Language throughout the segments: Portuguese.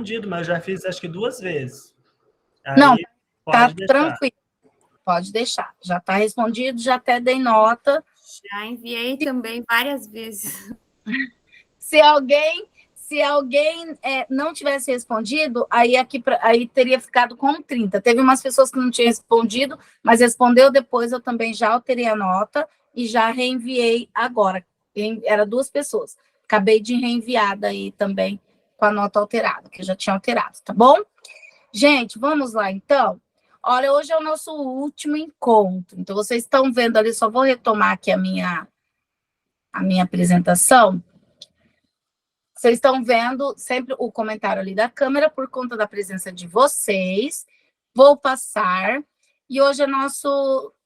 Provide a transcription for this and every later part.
respondido, mas eu já fiz acho que 2 vezes. Não, Aí tá pode deixar. tranquilo. Pode deixar. Já está respondido, já até dei nota. Já enviei também várias vezes. Se alguém não tivesse respondido, aí teria ficado com 30. Teve umas pessoas que não tinham respondido, mas respondeu depois, eu também já alterei a nota e já reenviei agora. Era 2 pessoas. Acabei de reenviar daí também com a nota alterada, que eu já tinha alterado, tá bom? Gente, vamos lá então. Olha, hoje é o nosso último encontro. Então, vocês estão vendo ali, só vou retomar aqui a minha apresentação. Vocês estão vendo sempre o comentário ali da câmera por conta da presença de vocês. Vou passar. E hoje é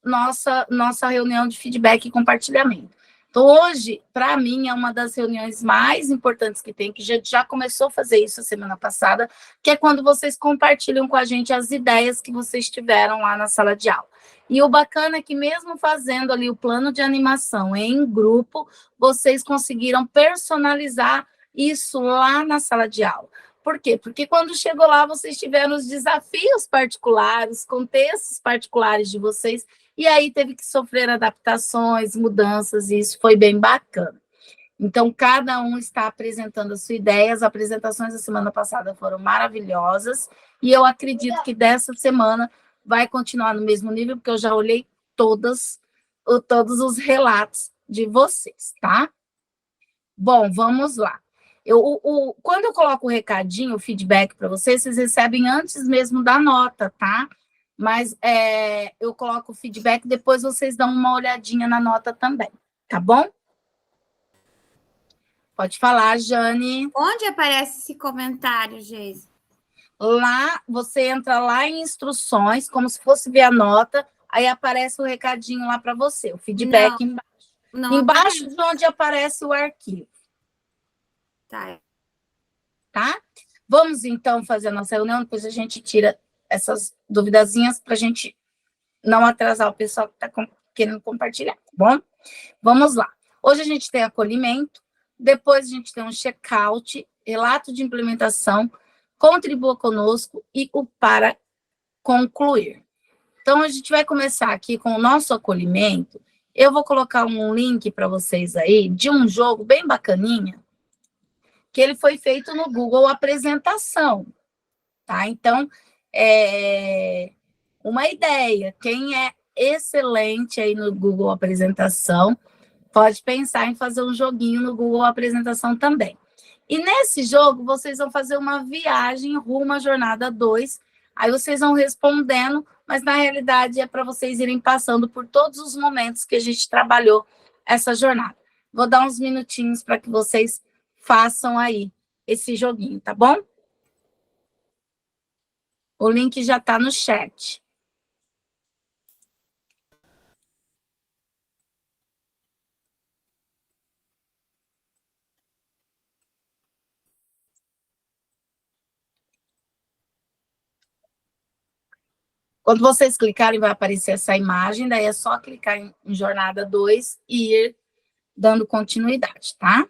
nossa reunião de feedback e compartilhamento. Então, hoje, para mim, é uma das reuniões mais importantes que tem, que já começou a fazer isso a semana passada, que é quando vocês compartilham com a gente as ideias que vocês tiveram lá na sala de aula. E o bacana é que, mesmo fazendo ali o plano de animação em grupo, vocês conseguiram personalizar isso lá na sala de aula. Por quê? Porque quando chegou lá, vocês tiveram os desafios particulares, contextos particulares de vocês, e aí teve que sofrer adaptações, mudanças, e isso foi bem bacana. Então, cada um está apresentando a sua ideia. As apresentações da semana passada foram maravilhosas, e eu acredito que dessa semana vai continuar no mesmo nível, porque eu já olhei todos os relatos de vocês, tá? Bom, vamos lá. Quando eu coloco o recadinho, o feedback para vocês recebem antes mesmo da nota, tá? Mas eu coloco o feedback, depois vocês dão uma olhadinha na nota também, tá bom? Pode falar, Jane. Onde aparece esse comentário, Geise? Lá, você entra lá em instruções, como se fosse ver a nota, aí aparece o recadinho lá para você, o feedback embaixo. Embaixo de onde aparece o arquivo. Tá? Vamos, então, fazer a nossa reunião, depois a gente tira essas duvidazinhas para a gente não atrasar o pessoal que está querendo compartilhar, tá bom? Vamos lá. Hoje a gente tem acolhimento, depois a gente tem um check-out, relato de implementação, contribua conosco e o para concluir. Então, a gente vai começar aqui com o nosso acolhimento. Eu vou colocar um link para vocês aí de um jogo bem bacaninha, que ele foi feito no Google Apresentação, tá? Então, uma ideia. Quem é excelente aí no Google Apresentação pode pensar em fazer um joguinho no Google Apresentação também. E nesse jogo, vocês vão fazer uma viagem rumo à jornada 2. Aí vocês vão respondendo, mas na realidade é para vocês irem passando por todos os momentos que a gente trabalhou essa jornada. Vou dar uns minutinhos para que vocês façam aí esse joguinho, tá bom? O link já está no chat. Quando vocês clicarem, vai aparecer essa imagem, daí é só clicar em jornada 2 e ir dando continuidade, tá?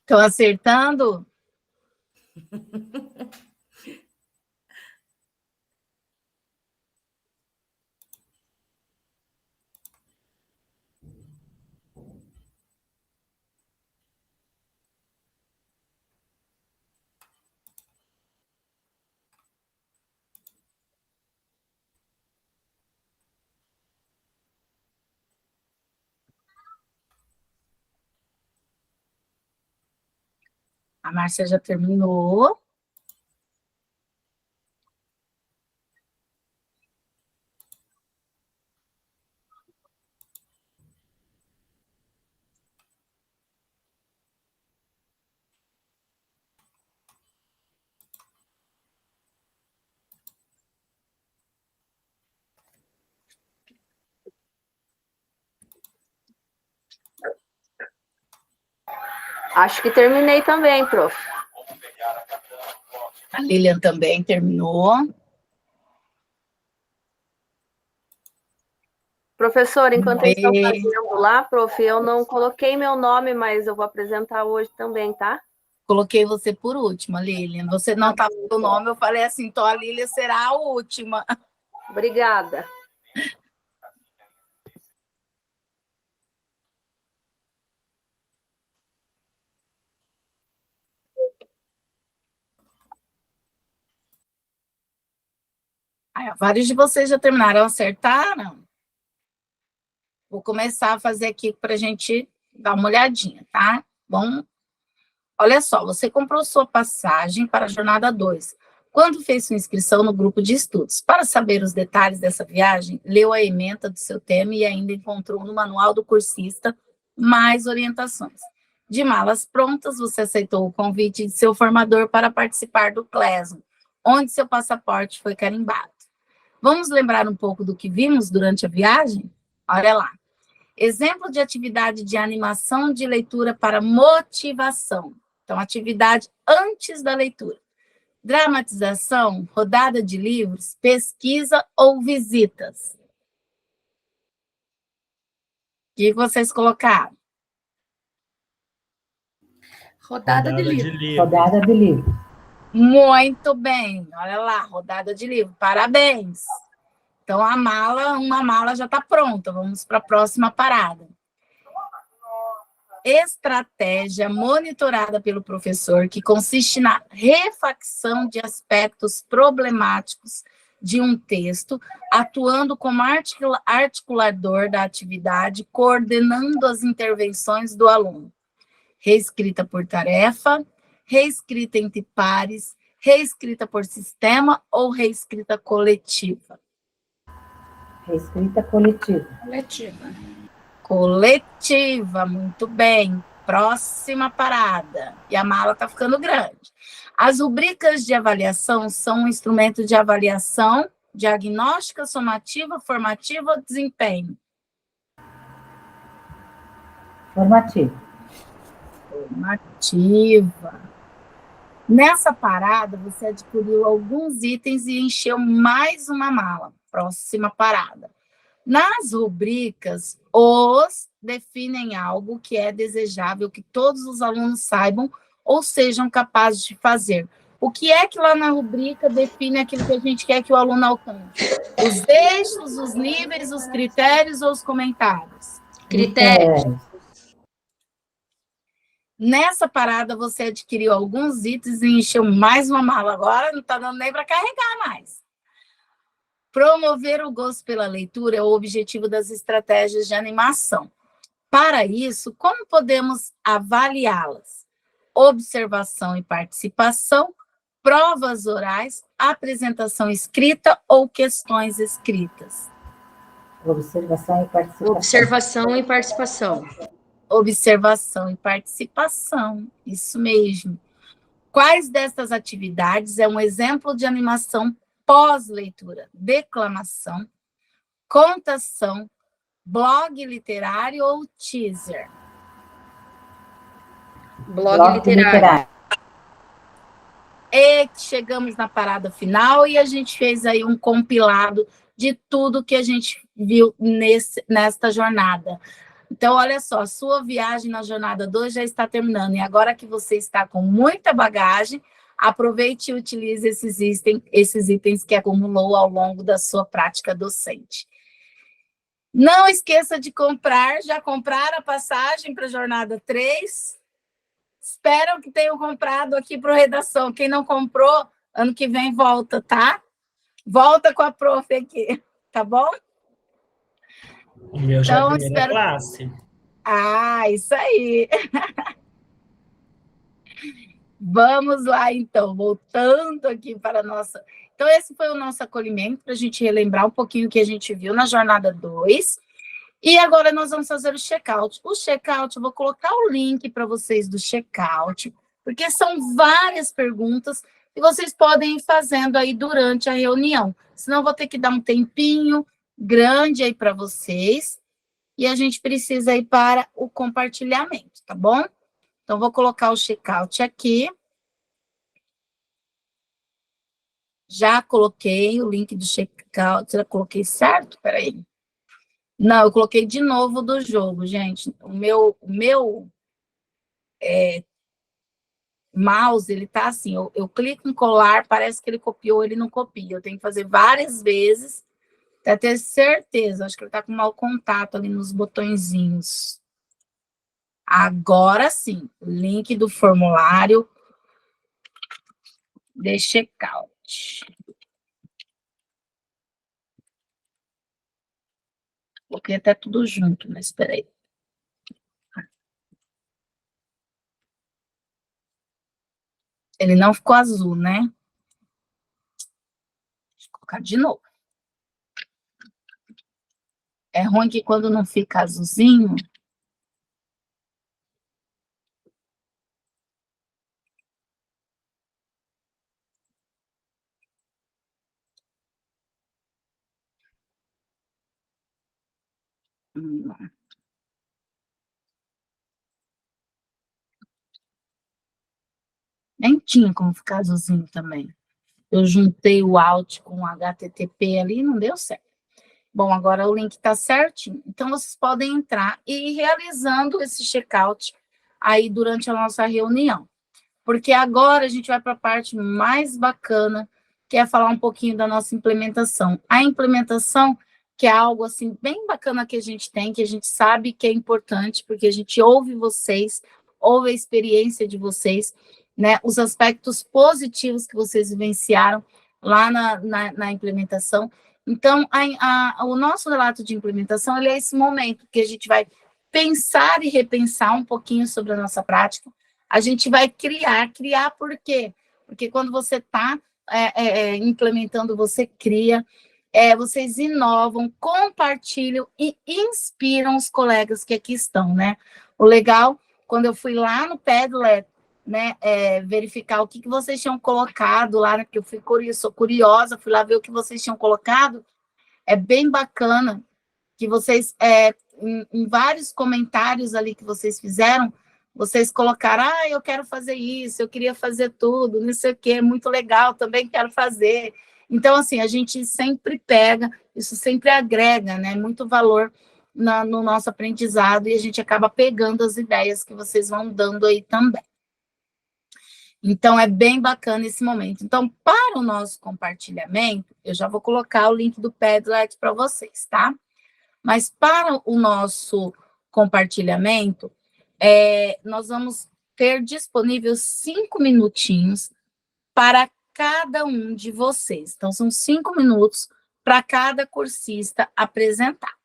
Estão acertando? A Márcia já terminou. Acho que terminei também, prof. A Lilian também terminou. Professor, enquanto eles estão fazendo lá, prof, eu não coloquei meu nome, mas eu vou apresentar hoje também, tá? Coloquei você por última, Lilian. Você não estava com o nome, eu falei assim, então a Lilian será a última. Obrigada. Aí, vários de vocês já terminaram, acertaram? Vou começar a fazer aqui para a gente dar uma olhadinha, tá? Bom, olha só, você comprou sua passagem para a jornada 2. Quando fez sua inscrição no grupo de estudos? Para saber os detalhes dessa viagem, leu a ementa do seu tema e ainda encontrou no manual do cursista mais orientações. De malas prontas, você aceitou o convite de seu formador para participar do CLESM, onde seu passaporte foi carimbado. Vamos lembrar um pouco do que vimos durante a viagem? Olha lá. Exemplo de atividade de animação de leitura para motivação. Então, atividade antes da leitura. Dramatização, rodada de livros, pesquisa ou visitas. O que vocês colocaram? Rodada de livro. Rodada de livro. Muito bem. Olha lá, rodada de livro. Parabéns. Então, uma mala já está pronta. Vamos para a próxima parada. Estratégia monitorada pelo professor, que consiste na refacção de aspectos problemáticos de um texto, atuando como articulador da atividade, coordenando as intervenções do aluno. Reescrita por tarefa, reescrita entre pares, reescrita por sistema ou reescrita coletiva? Reescrita coletiva. Coletiva, muito bem. Próxima parada. E a mala está ficando grande. As rubricas de avaliação são um instrumento de avaliação diagnóstica, somativa, formativa ou desempenho? Formativa. Formativa. Nessa parada, você adquiriu alguns itens e encheu mais uma mala. Próxima parada. Nas rubricas, os definem algo que é desejável que todos os alunos saibam ou sejam capazes de fazer. O que é que lá na rubrica define aquilo que a gente quer que o aluno alcance? Os eixos, os níveis, os critérios ou os comentários? Critérios. Nessa parada, você adquiriu alguns itens e encheu mais uma mala. Agora não está dando nem para carregar mais. Promover o gosto pela leitura é o objetivo das estratégias de animação. Para isso, como podemos avaliá-las? Observação e participação, provas orais, apresentação escrita ou questões escritas? Observação e participação. Observação e participação. Observação e participação, isso mesmo. Quais dessas atividades é um exemplo de animação pós-leitura? Declamação, contação, blog literário ou teaser? Blog literário. E chegamos na parada final e a gente fez aí um compilado de tudo que a gente viu nesta jornada. Então, olha só, a sua viagem na jornada 2 já está terminando. E agora que você está com muita bagagem, aproveite e utilize esses itens que acumulou ao longo da sua prática docente. Não esqueça de comprar. Já compraram a passagem para a jornada 3? Espero que tenham comprado aqui para a redação. Quem não comprou, ano que vem volta, tá? Volta com a prof aqui, tá bom? O meu já é a primeira classe. Ah, isso aí. Vamos lá, então, voltando aqui para a nossa... Então, esse foi o nosso acolhimento, para a gente relembrar um pouquinho o que a gente viu na jornada 2. E agora nós vamos fazer o check-out. O check-out, eu vou colocar o link para vocês do check-out, porque são várias perguntas que vocês podem ir fazendo aí durante a reunião. Senão, eu vou ter que dar um tempinho grande aí para vocês. E a gente precisa ir para o compartilhamento, tá bom? Então, vou colocar o check-out aqui. Já coloquei o link do check-out. Já coloquei certo? Peraí. Não, eu coloquei de novo do jogo, gente. O meu mouse, ele tá assim. Eu clico em colar, parece que ele copiou, ele não copia. Eu tenho que fazer várias vezes até ter certeza. Acho que ele tá com mau contato ali nos botõezinhos. Agora sim, link do formulário de check-out. Coloquei até tudo junto, mas espera aí. Ele não ficou azul, né? Deixa eu colocar de novo. É ruim que quando não fica azulzinho... Nem tinha como ficar azulzinho também. Eu juntei o Alt com o HTTP ali, não deu certo. Bom, agora o link está certinho. Então, vocês podem entrar e ir realizando esse check-out aí durante a nossa reunião. Porque agora a gente vai para a parte mais bacana, que é falar um pouquinho da nossa implementação. A implementação, que é algo assim bem bacana que a gente tem, que a gente sabe que é importante, porque a gente ouve vocês, ouve a experiência de vocês, né, os aspectos positivos que vocês vivenciaram lá na implementação. Então, o nosso relato de implementação, ele é esse momento que a gente vai pensar e repensar um pouquinho sobre a nossa prática. A gente vai criar por quê? Porque quando você está implementando, você cria, vocês inovam, compartilham e inspiram os colegas que aqui estão, né? O legal, quando eu fui lá no Padlet, né, verificar o que vocês tinham colocado lá, né, porque eu sou curiosa, fui lá ver o que vocês tinham colocado, é bem bacana que vocês, em vários comentários ali que vocês fizeram, vocês colocaram, eu quero fazer isso, eu queria fazer tudo, não sei o quê, muito legal, também quero fazer. Então, assim, a gente sempre pega, isso sempre agrega, né, muito valor no nosso aprendizado, e a gente acaba pegando as ideias que vocês vão dando aí também. Então, é bem bacana esse momento. Então, para o nosso compartilhamento, eu já vou colocar o link do Padlet para vocês, tá? Mas para o nosso compartilhamento, nós vamos ter disponível 5 minutinhos para cada um de vocês. Então, são 5 minutos para cada cursista apresentar.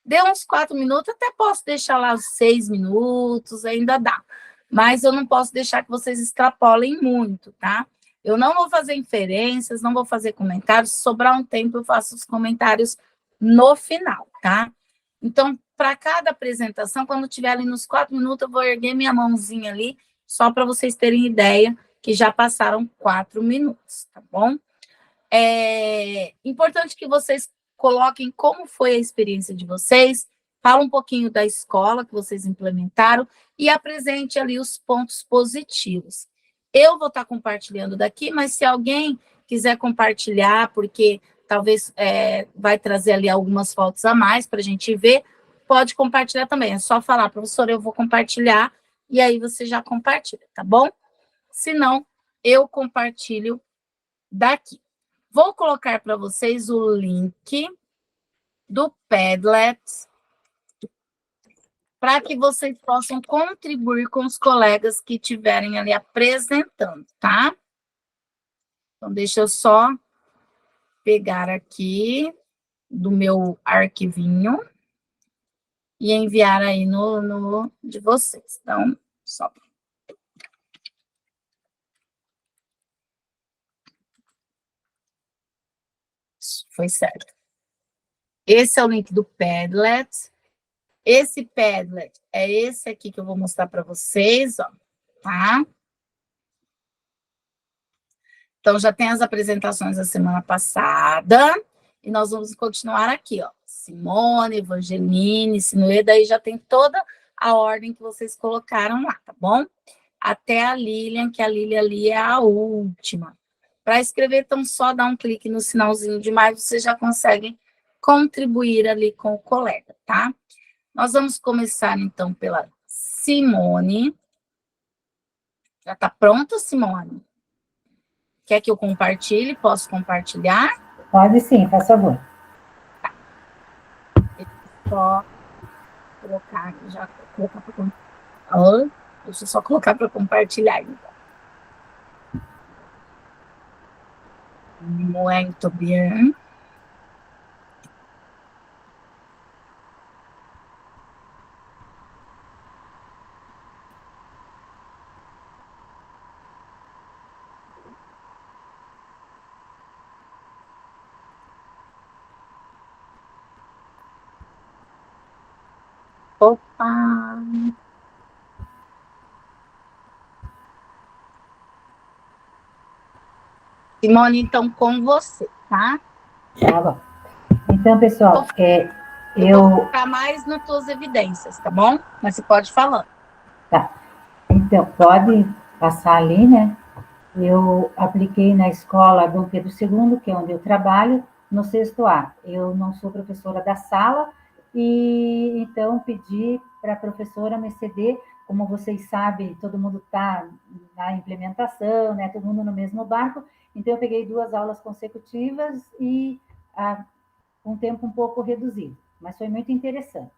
Deu uns 4 minutos, até posso deixar lá os 6 minutos, ainda dá. Mas eu não posso deixar que vocês extrapolem muito, tá? Eu não vou fazer inferências, não vou fazer comentários. Se sobrar um tempo, eu faço os comentários no final, tá? Então, para cada apresentação, quando tiver ali nos 4 minutos, eu vou erguer minha mãozinha ali, só para vocês terem ideia que já passaram 4 minutos, tá bom? É importante que vocês coloquem como foi a experiência de vocês, fala um pouquinho da escola que vocês implementaram e apresente ali os pontos positivos. Eu vou estar compartilhando daqui, mas se alguém quiser compartilhar, porque talvez vai trazer ali algumas fotos a mais para a gente ver, pode compartilhar também. É só falar, professora, eu vou compartilhar, e aí você já compartilha, tá bom? Se não, eu compartilho daqui. Vou colocar para vocês o link do Padlet para que vocês possam contribuir com os colegas que estiverem ali apresentando, tá? Então, deixa eu só pegar aqui do meu arquivinho e enviar aí no de vocês. Então, só. foi certo. Esse é o link do Padlet. Esse Padlet é esse aqui que eu vou mostrar para vocês, ó, tá? Então, já tem as apresentações da semana passada, e nós vamos continuar aqui, ó. Simone, Evangeline, Sinueda, aí já tem toda a ordem que vocês colocaram lá, tá bom? Até a Lilian, que a Lilian ali é a última. Para escrever, então, só dá um clique no sinalzinho de mais, vocês já conseguem contribuir ali com o colega, tá? Nós vamos começar, então, pela Simone. Já está pronta, Simone? Quer que eu compartilhe? Posso compartilhar? Pode sim, faz favor. Só colocar aqui, já colocar para deixa eu só colocar para compartilhar, então. Muito bem. Opa! Simone, então, com você, tá? Tá bom. Então, pessoal, eu vou focar mais nas tuas evidências, tá bom? Mas você pode falar. Tá. Então, pode passar ali, né? Eu apliquei na escola Dom Pedro II, que é onde eu trabalho, no 6º A. Eu não sou professora da sala, e então pedi para a professora me ceder, como vocês sabem, todo mundo está na implementação, né? Todo mundo no mesmo barco, então eu peguei 2 aulas consecutivas e um tempo um pouco reduzido, mas foi muito interessante.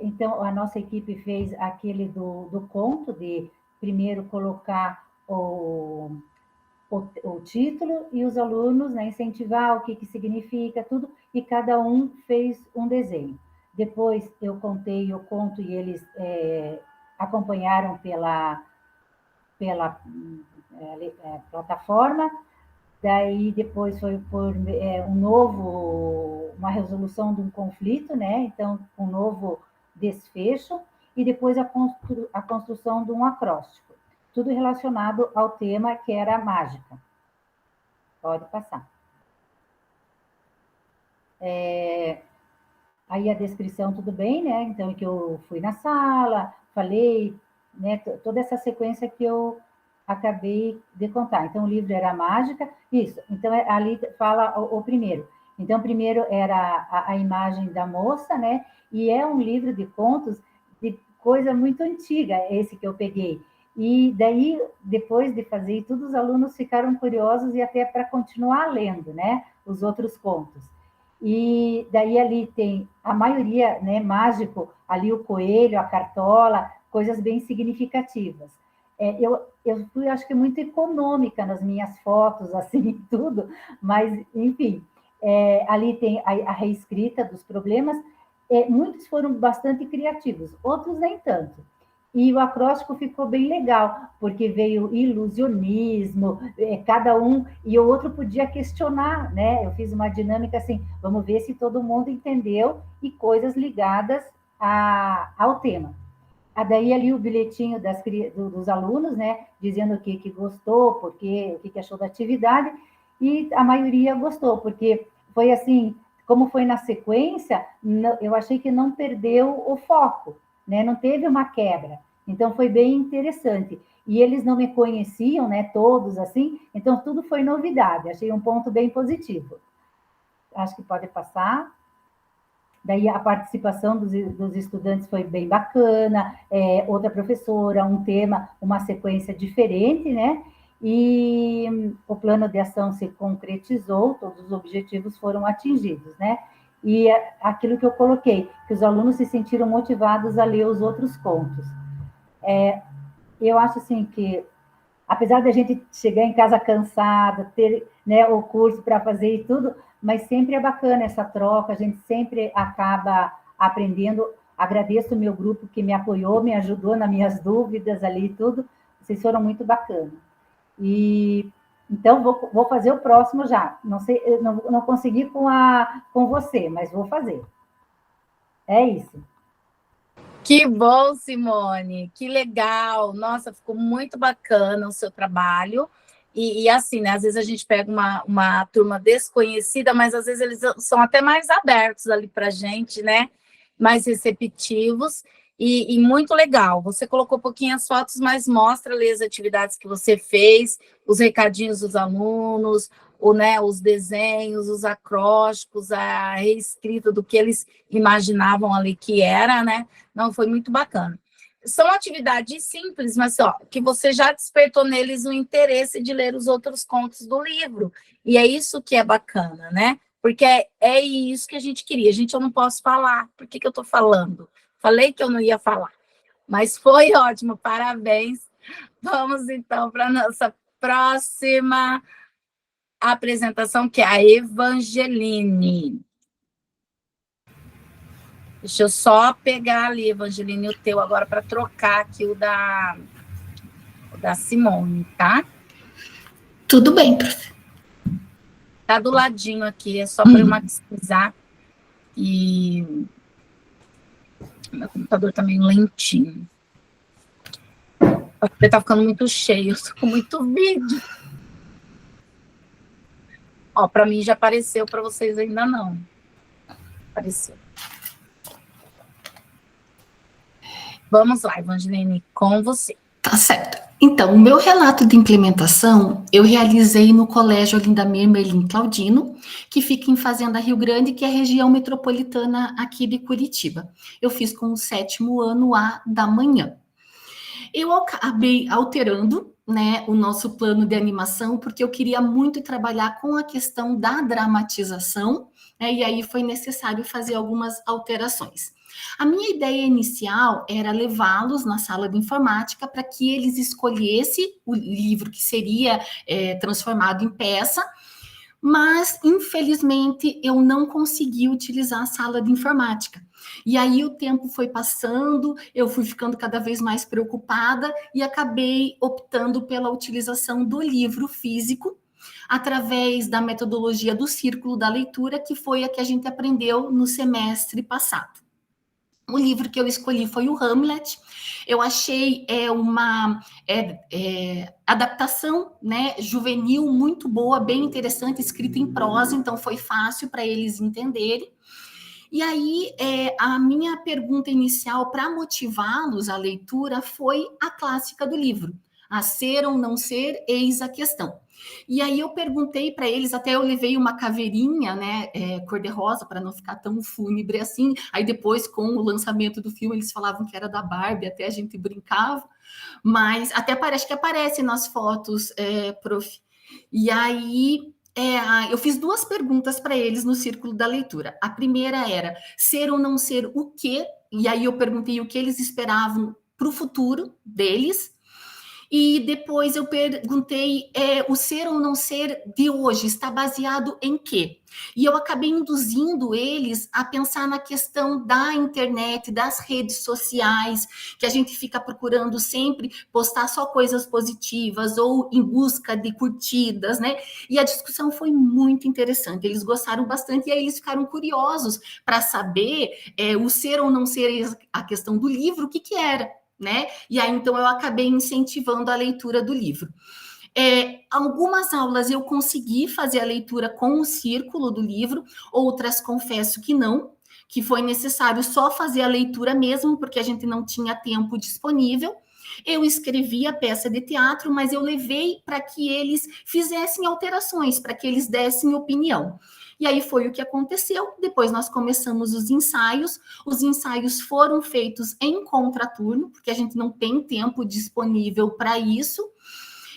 Então, a nossa equipe fez aquele do conto, de primeiro colocar o título e os alunos, né, incentivar o que significa, tudo, e cada um fez um desenho. Depois eu contei o conto e eles acompanharam pela plataforma. Daí depois foi por uma resolução de um conflito, né? Então, um novo desfecho, e depois a construção de um acróstico. Tudo relacionado ao tema que era a mágica. Pode passar. Aí a descrição, tudo bem, né? Então, que eu fui na sala, falei, né? Toda essa sequência que eu acabei de contar. Então, o livro era mágica, isso. Então, ali fala o primeiro. Então, primeiro era a imagem da moça, né? E é um livro de contos de coisa muito antiga, esse que eu peguei. E daí, depois de fazer tudo, os alunos ficaram curiosos e até para continuar lendo, né? Os outros contos. E daí ali tem a maioria, né? Mágico, ali o coelho, a cartola, coisas bem significativas. Eu fui, acho que, muito econômica nas minhas fotos, assim, tudo, mas, enfim, ali tem a reescrita dos problemas. Muitos foram bastante criativos, outros nem tanto. E o acróstico ficou bem legal, porque veio ilusionismo, cada um, e o outro podia questionar, né? Eu fiz uma dinâmica assim, vamos ver se todo mundo entendeu, e coisas ligadas ao tema. Daí ali o bilhetinho dos alunos, né, dizendo o que gostou, o que achou da atividade, e a maioria gostou, porque foi assim, como foi na sequência, eu achei que não perdeu o foco, né, não teve uma quebra, então foi bem interessante. E eles não me conheciam, né, todos assim, então tudo foi novidade, achei um ponto bem positivo. Acho que pode passar. Daí a participação dos estudantes foi bem bacana, outra professora, um tema, uma sequência diferente, né? E o plano de ação se concretizou, todos os objetivos foram atingidos, né? E aquilo que eu coloquei, que os alunos se sentiram motivados a ler os outros contos. Eu acho assim que, apesar da gente chegar em casa cansada, ter, né, o curso para fazer e tudo, mas sempre é bacana essa troca, a gente sempre acaba aprendendo. Agradeço o meu grupo que me apoiou, me ajudou nas minhas dúvidas ali e tudo, vocês foram muito bacanas. E Então, vou fazer o próximo já. Não sei, eu não consegui com você, mas vou fazer. É isso. Que bom, Simone, que legal. Nossa, ficou muito bacana o seu trabalho. E assim, né? Às vezes a gente pega uma turma desconhecida, mas às vezes eles são até mais abertos ali para a gente, né? Mais receptivos. E muito legal. Você colocou pouquinhas fotos, mas mostra ali as atividades que você fez, os recadinhos dos alunos, né, os desenhos, os acrósticos, a reescrita do que eles imaginavam ali que era, né? Não, foi muito bacana. São atividades simples, mas ó, que você já despertou neles o interesse de ler os outros contos do livro. E é isso que é bacana, né? Porque é isso que a gente queria. Gente, eu não posso falar. Por que eu estou falando? Falei que eu não ia falar. Mas foi ótimo, parabéns. Vamos, então, para a nossa próxima apresentação, que é a Evangeline. Deixa eu só pegar ali, Evangeline, o teu agora para trocar aqui o da Simone, tá? Tudo bem, prof. Tá do ladinho aqui, é só para eu maximizar. E meu computador tá meio lentinho. Porque tá ficando muito cheio, eu tô com muito vídeo. Ó, para mim já apareceu, para vocês ainda não. Apareceu. Vamos lá, Evangeline, com você. Tá certo. Então, o meu relato de implementação eu realizei no Colégio Lindamir Merlin Claudino, que fica em Fazenda Rio Grande, que é a região metropolitana aqui de Curitiba. Eu fiz com o 7º ano A da manhã. Eu acabei alterando, né, o nosso plano de animação, porque eu queria muito trabalhar com a questão da dramatização, né, e aí foi necessário fazer algumas alterações. A minha ideia inicial era levá-los na sala de informática para que eles escolhessem o livro que seria transformado em peça, mas, infelizmente, eu não consegui utilizar a sala de informática. E aí o tempo foi passando, eu fui ficando cada vez mais preocupada e acabei optando pela utilização do livro físico, através da metodologia do Círculo da Leitura, que foi a que a gente aprendeu no semestre passado. O livro que eu escolhi foi o Hamlet. Eu achei uma adaptação, né, juvenil muito boa, bem interessante, escrita em prosa, então foi fácil para eles entenderem. E aí, a minha pergunta inicial para motivá-los à leitura foi a clássica do livro, a ser ou não ser, eis a questão. E aí eu perguntei para eles, até eu levei uma caveirinha, né, cor-de-rosa, para não ficar tão fúnebre assim. Aí depois, com o lançamento do filme, eles falavam que era da Barbie, até a gente brincava. Mas até parece que aparece nas fotos, prof. E aí eu fiz 2 perguntas para eles no Círculo da Leitura. A primeira era ser ou não ser o quê? E aí eu perguntei o que eles esperavam para o futuro deles. E depois eu perguntei, o ser ou não ser de hoje está baseado em quê? E eu acabei induzindo eles a pensar na questão da internet, das redes sociais, que a gente fica procurando sempre postar só coisas positivas ou em busca de curtidas, né? E a discussão foi muito interessante, eles gostaram bastante e aí eles ficaram curiosos para saber o ser ou não ser a questão do livro, o que era, né? E aí, então, eu acabei incentivando a leitura do livro. Algumas aulas eu consegui fazer a leitura com o círculo do livro, outras confesso que não, que foi necessário só fazer a leitura mesmo, porque a gente não tinha tempo disponível. Eu escrevi a peça de teatro, mas eu levei para que eles fizessem alterações, para que eles dessem opinião. E aí foi o que aconteceu. Depois nós começamos os ensaios. Os ensaios foram feitos em contraturno, porque a gente não tem tempo disponível para isso.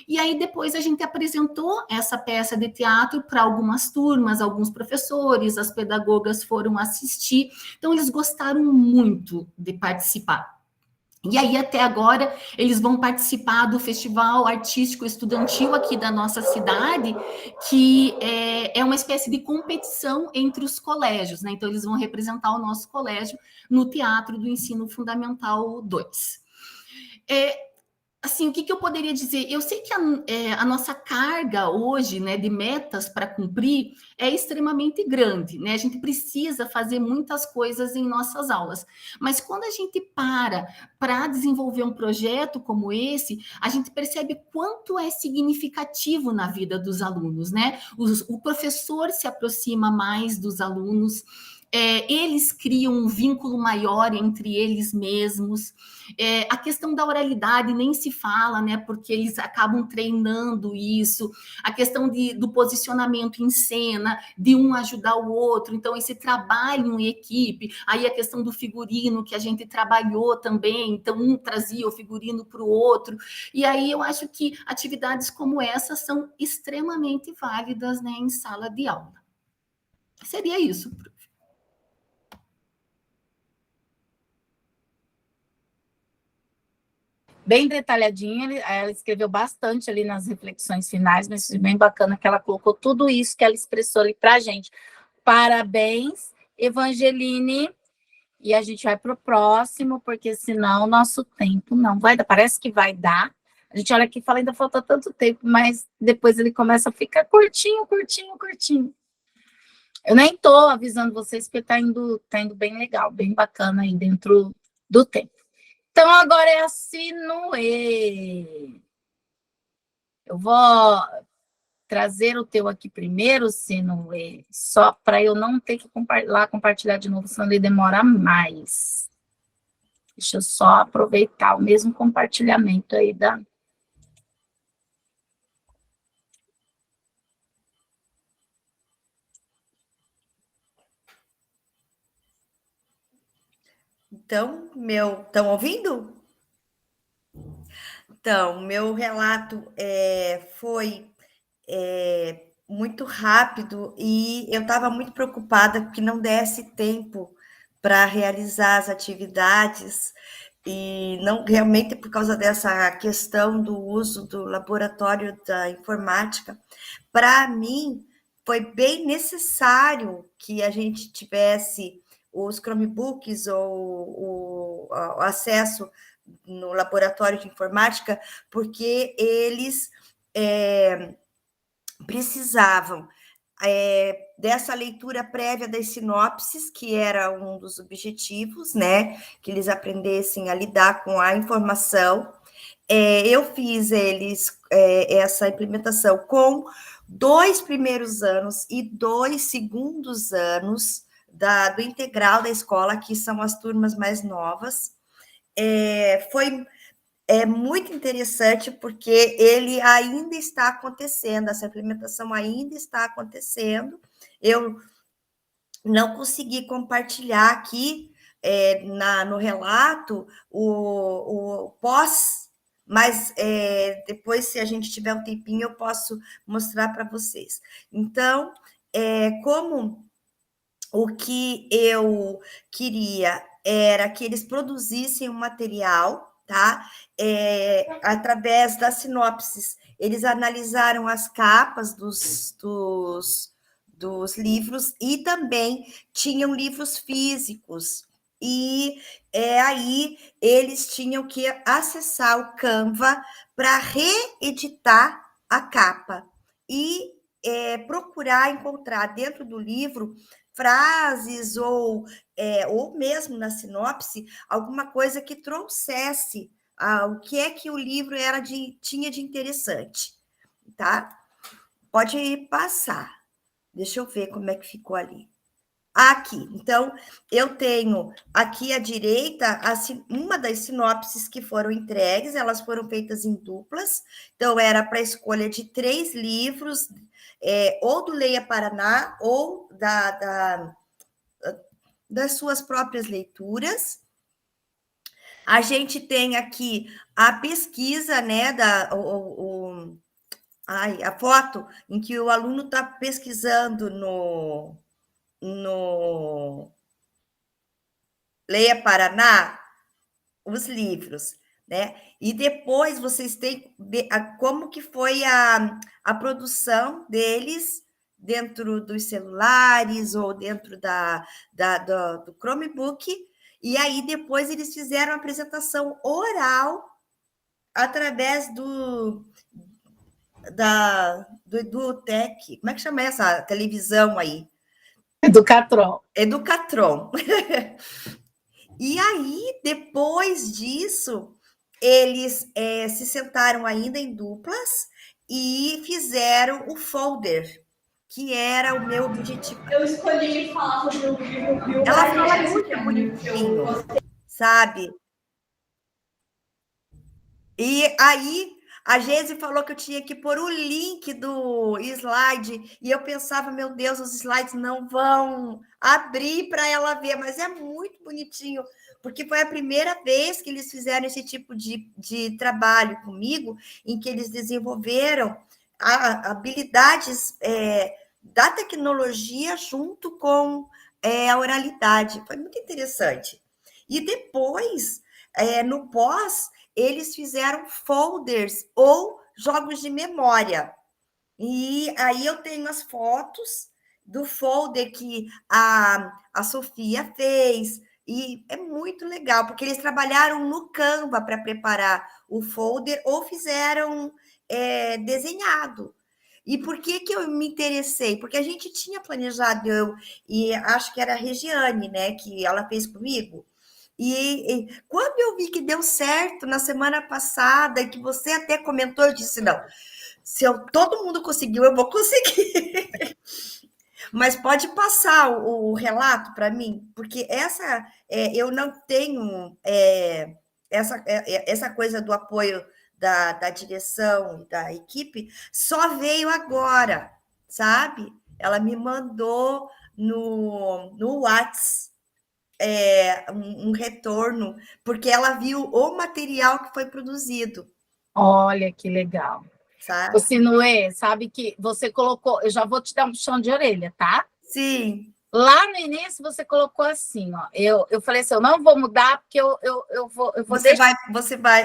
E aí depois a gente apresentou essa peça de teatro para algumas turmas, alguns professores, as pedagogas foram assistir. Então eles gostaram muito de participar. E aí, até agora, eles vão participar do Festival Artístico Estudantil aqui da nossa cidade, que é uma espécie de competição entre os colégios, né? Então, eles vão representar o nosso colégio no Teatro do Ensino Fundamental 2. assim, o que eu poderia dizer? Eu sei que a nossa carga hoje, né, de metas para cumprir é extremamente grande, né? A gente precisa fazer muitas coisas em nossas aulas. Mas quando a gente para desenvolver um projeto como esse, a gente percebe quanto é significativo na vida dos alunos, né? O professor se aproxima mais dos alunos, eles criam um vínculo maior entre eles mesmos. A questão da oralidade nem se fala, né? Porque eles acabam treinando isso. A questão do posicionamento em cena, de um ajudar o outro. Então, esse trabalho em equipe. Aí a questão do figurino, que a gente trabalhou também. Então, um trazia o figurino para o outro. E aí eu acho que atividades como essa são extremamente válidas, né, em sala de aula. Seria isso. Bem detalhadinha, ela escreveu bastante ali nas reflexões finais, mas foi bem bacana que ela colocou tudo isso que ela expressou ali para a gente. Parabéns, Evangeline, e a gente vai para o próximo, porque senão o nosso tempo não vai dar, parece que vai dar. A gente olha aqui e fala, ainda falta tanto tempo, mas depois ele começa a ficar curtinho. Eu nem estou avisando vocês, porque tá indo bem legal, bem bacana aí dentro do tempo. Então, agora é a Sinuê. Eu vou trazer o teu aqui primeiro, Sinuê, só para eu não ter que compartilhar de novo, senão ele demora mais. Deixa eu só aproveitar o mesmo compartilhamento aí da... Então, estão ouvindo? Então, meu relato foi muito rápido e eu estava muito preocupada que não desse tempo para realizar as atividades e não realmente por causa dessa questão do uso do laboratório da informática. Para mim, foi bem necessário que a gente tivesse os Chromebooks ou o acesso no laboratório de informática, porque eles precisavam dessa leitura prévia das sinopses, que era um dos objetivos, né? Que eles aprendessem a lidar com a informação. Eu fiz essa implementação com 2 primeiros anos e 2 segundos anos do integral da escola, que são as turmas mais novas. Foi muito interessante, porque ele ainda está acontecendo, essa implementação ainda está acontecendo. Eu não consegui compartilhar aqui no relato o pós, mas depois, se a gente tiver um tempinho, eu posso mostrar para vocês. Então, como o que eu queria era que eles produzissem um material, tá? Através das sinopses, eles analisaram as capas dos livros e também tinham livros físicos. E aí eles tinham que acessar o Canva para reeditar a capa e procurar encontrar dentro do livro frases ou mesmo na sinopse, alguma coisa que trouxesse o que é que o livro tinha de interessante, tá? Pode passar. Deixa eu ver como é que ficou ali. Aqui, então, eu tenho aqui à direita uma das sinopses que foram entregues, elas foram feitas em duplas, então era para escolha de 3 livros, ou do Leia Paraná, ou das suas próprias leituras. A gente tem aqui a pesquisa, né, a foto em que o aluno está pesquisando no Leia Paraná os livros, né? E depois vocês têm como que foi a produção deles dentro dos celulares ou dentro do Chromebook, e aí depois eles fizeram a apresentação oral através do Tech, como é que chama essa televisão aí? Educatron. Educatron. E aí, depois disso, eles se sentaram ainda em duplas e fizeram o folder, que era o meu objetivo. Eu escolhi falar sobre o livro. Ela fala muito bonitinho, sabe? E aí, a Geise falou que eu tinha que pôr o link do slide, e eu pensava, meu Deus, os slides não vão abrir para ela ver, mas é muito bonitinho, porque foi a primeira vez que eles fizeram esse tipo de trabalho comigo, em que eles desenvolveram habilidades da tecnologia junto com a oralidade. Foi muito interessante. E depois, no pós, eles fizeram folders ou jogos de memória. E aí eu tenho as fotos do folder que a Sofia fez, e é muito legal, porque eles trabalharam no Canva para preparar o folder ou fizeram desenhado. E por que eu me interessei? Porque a gente tinha planejado, e acho que era a Regiane, né, que ela fez comigo. E quando eu vi que deu certo na semana passada, e que você até comentou, eu disse, não, se todo mundo conseguiu, eu vou conseguir. Mas pode passar o relato para mim? Porque eu não tenho essa coisa do apoio da direção e da equipe, só veio agora, sabe? Ela me mandou no WhatsApp um retorno, porque ela viu o material que foi produzido. Olha que legal. Sabe? O Sinuê, sabe que você colocou, eu já vou te dar um puxão de orelha, tá? Sim. Lá no início você colocou assim, ó. Eu falei assim, eu não vou mudar, porque eu vou deixar. Você vai.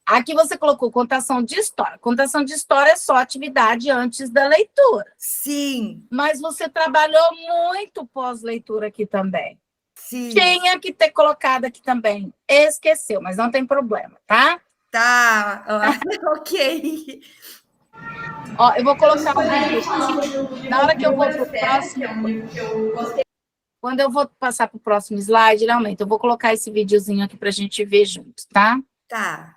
Aqui você colocou contação de história. Contação de história é só atividade antes da leitura. Sim. Mas você trabalhou muito pós-leitura aqui também. Sim. Tinha que ter colocado aqui também. Esqueceu, mas não tem problema, tá? Tá, ok. Ó, eu vou colocar um vídeo. Na hora que eu vou para o próximo. Quando eu vou passar para o próximo slide, ele aumenta. Eu vou colocar esse videozinho aqui para a gente ver junto, tá? Tá.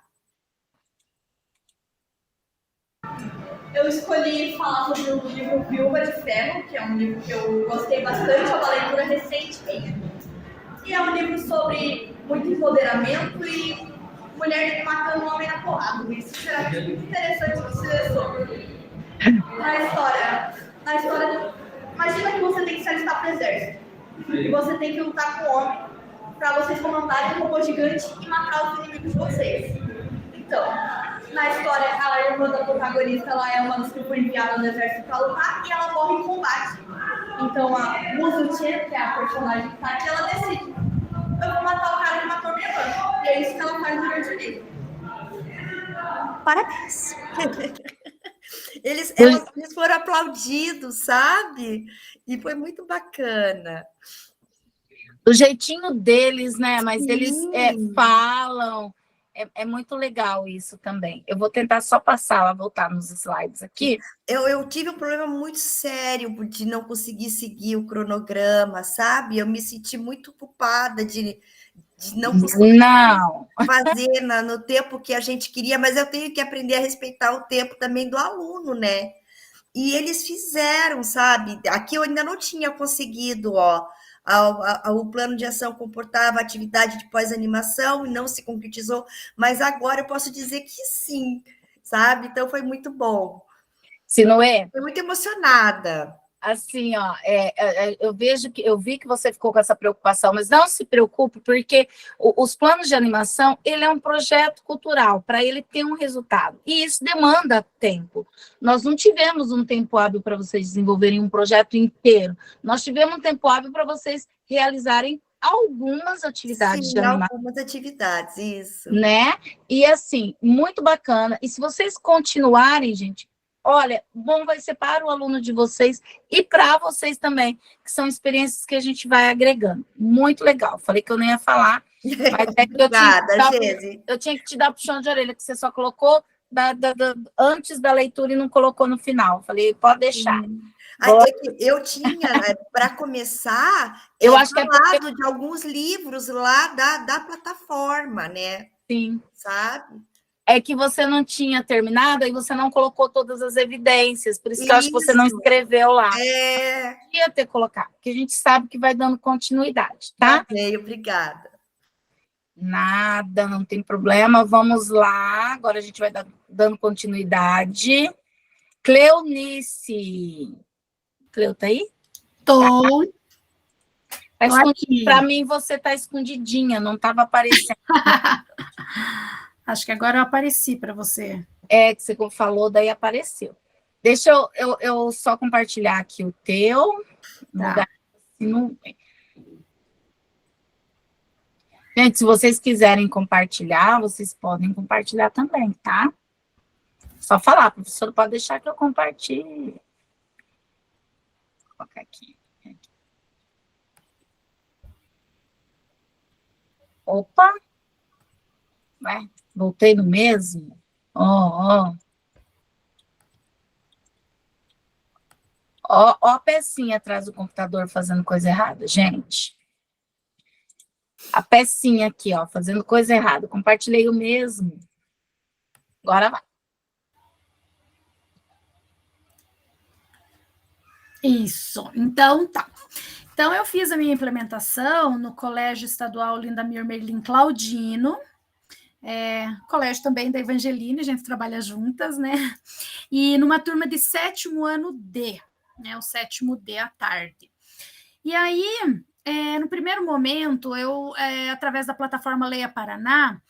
Eu escolhi falar sobre o livro Viúva de Ferro, que é um livro que eu gostei bastante, é uma leitura recente minha. E é um livro sobre muito empoderamento e mulher matando um homem na porrada. Isso será muito interessante de se ler sobre. Na história, imagina que você tem que se alistar para o exército. E você tem que lutar com o homem para vocês comandarem um robô gigante e matar os inimigos de vocês. Então, na história, a irmã da protagonista, ela é uma das que foi enviada no exército para lutar e ela morre em combate. Então, a Muzu Chen, que é a personagem que está aqui, ela decide: eu vou matar o cara que matou minha irmã. E é isso que ela faz durante o livro. Parabéns. Eles foram aplaudidos, sabe? E foi muito bacana. Do jeitinho deles, né? Mas Sim. eles falam. É muito legal isso também. Eu vou tentar só passar, voltar nos slides aqui. Eu tive um problema muito sério de não conseguir seguir o cronograma, sabe? Eu me senti muito culpada de não conseguir fazer no tempo que a gente queria, mas eu tenho que aprender a respeitar o tempo também do aluno, né? E eles fizeram, sabe? Aqui eu ainda não tinha conseguido, ó. O plano de ação comportava atividade de pós-animação e não se concretizou, mas agora eu posso dizer que sim, sabe? Então foi muito bom. Sinuê? Foi muito emocionada. Assim, ó, eu vi que você ficou com essa preocupação, mas não se preocupe, porque os planos de animação, ele é um projeto cultural, para ele ter um resultado, e isso demanda tempo. Nós não tivemos um tempo hábil para vocês desenvolverem um projeto inteiro, nós tivemos um tempo hábil para vocês realizarem algumas atividades de animação. Algumas atividades, isso. Né? E assim, muito bacana, e se vocês continuarem, gente, Olha, bom vai ser para o aluno de vocês e para vocês também, que são experiências que a gente vai agregando. Muito legal. Falei que eu não ia falar, mas é que Obrigada, Gese. eu tinha que te dar puxão de orelha, que você só colocou antes da leitura e não colocou no final. Falei, pode deixar. Eu tinha, para começar, Eu acho que é falado de alguns livros lá da plataforma, né? Sim. Sabe? É que você não tinha terminado e você não colocou todas as evidências, por isso que eu acho que você não escreveu lá. Podia ter colocado, porque a gente sabe que vai dando continuidade, tá? Ok, obrigada. Nada, não tem problema. Vamos lá, agora a gente vai dando continuidade. Cleonice. Cleo, tá aí? Tô. Tá escondido. Para mim, você tá escondidinha, não estava aparecendo. Acho que agora eu apareci para você. É, que você falou, daí apareceu. Deixa eu só compartilhar aqui o teu. Tá. Gente, se vocês quiserem compartilhar, vocês podem compartilhar também, tá? Só falar, professor, pode deixar que eu compartilhe. Vou colocar aqui. Opa! Ué, voltei no mesmo? Ó a pecinha atrás do computador fazendo coisa errada, gente. A pecinha aqui, ó, fazendo coisa errada. Compartilhei o mesmo. Agora vai. Isso. Então, tá. Então, eu fiz a minha implementação no Colégio Estadual Lindamir Merlin Claudino, colégio também da Evangeline, a gente trabalha juntas, né? E numa turma de 7º ano D, né? O 7º D à tarde. E aí, no primeiro momento, eu, através da plataforma Leia Paraná,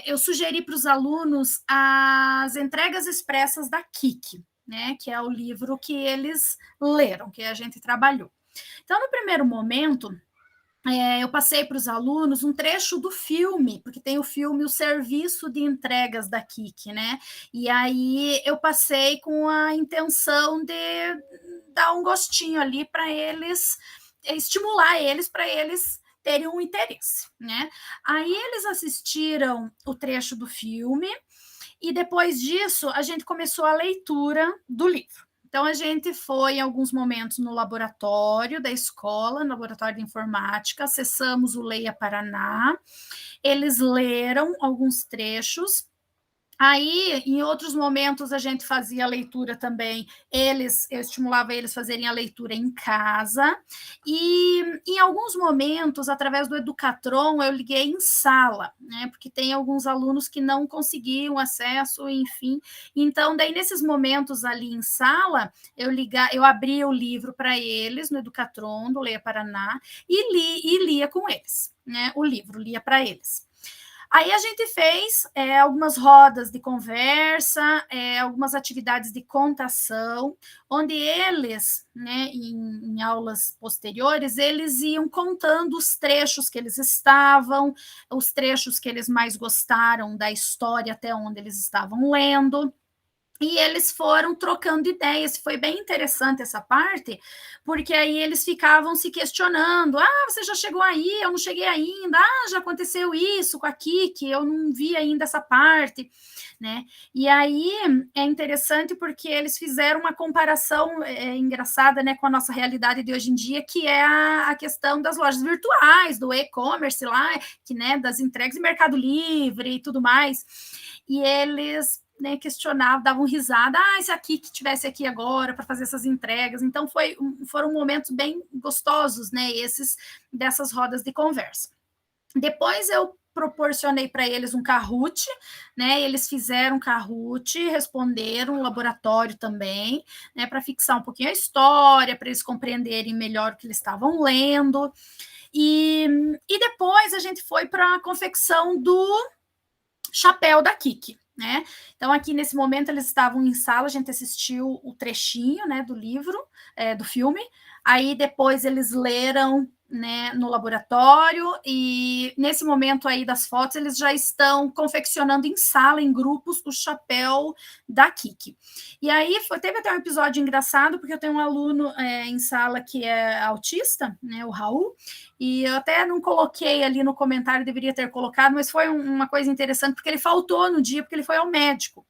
eu sugeri para os alunos as entregas expressas da Kik, né? Que é o livro que eles leram, que a gente trabalhou. Então, no primeiro momento, eu passei para os alunos um trecho do filme, porque tem o filme O Serviço de Entregas da Kik, né? E aí eu passei com a intenção de dar um gostinho ali para eles, estimular eles, para eles terem um interesse, né? Aí eles assistiram o trecho do filme e depois disso a gente começou a leitura do livro. Então, a gente foi, em alguns momentos, no laboratório da escola, no laboratório de informática, acessamos o Leia Paraná, eles leram alguns trechos. Aí, em outros momentos, a gente fazia a leitura também, eu estimulava eles a fazerem a leitura em casa, e em alguns momentos, através do Educatron, eu liguei em sala, né, porque tem alguns alunos que não conseguiam acesso, enfim, então, daí, nesses momentos ali em sala, eu abria o livro para eles, no Educatron, do Leia Paraná, e lia com eles, né, o livro, lia para eles. Aí a gente fez algumas rodas de conversa, algumas atividades de contação, onde eles, né, em aulas posteriores, eles iam contando os trechos que eles estavam, os trechos que eles mais gostaram da história até onde eles estavam lendo. E eles foram trocando ideias, foi bem interessante essa parte, porque aí eles ficavam se questionando, você já chegou aí, eu não cheguei ainda, já aconteceu isso com a Kik, eu não vi ainda essa parte, né, e aí é interessante porque eles fizeram uma comparação engraçada, né, com a nossa realidade de hoje em dia, que é a questão das lojas virtuais, do e-commerce lá, que, né, das entregas em Mercado Livre e tudo mais, e eles, né, questionavam, davam risada, se a Kik estivesse aqui agora para fazer essas entregas, então foram momentos bem gostosos, né, dessas rodas de conversa. Depois eu proporcionei para eles um Kahoot, né, eles fizeram um Kahoot, responderam um laboratório também, né, para fixar um pouquinho a história, para eles compreenderem melhor o que eles estavam lendo, e depois a gente foi para a confecção do chapéu da Kik, né? Então, aqui nesse momento, eles estavam em sala, a gente assistiu o trechinho, né, do livro, do filme, aí depois eles leram né, no laboratório, e nesse momento aí das fotos, eles já estão confeccionando em sala, em grupos, o chapéu da Kiki. E aí, teve até um episódio engraçado, porque eu tenho um aluno em sala que é autista, né, o Raul, e eu até não coloquei ali no comentário, deveria ter colocado, mas foi uma coisa interessante, porque ele faltou no dia, porque ele foi ao médico.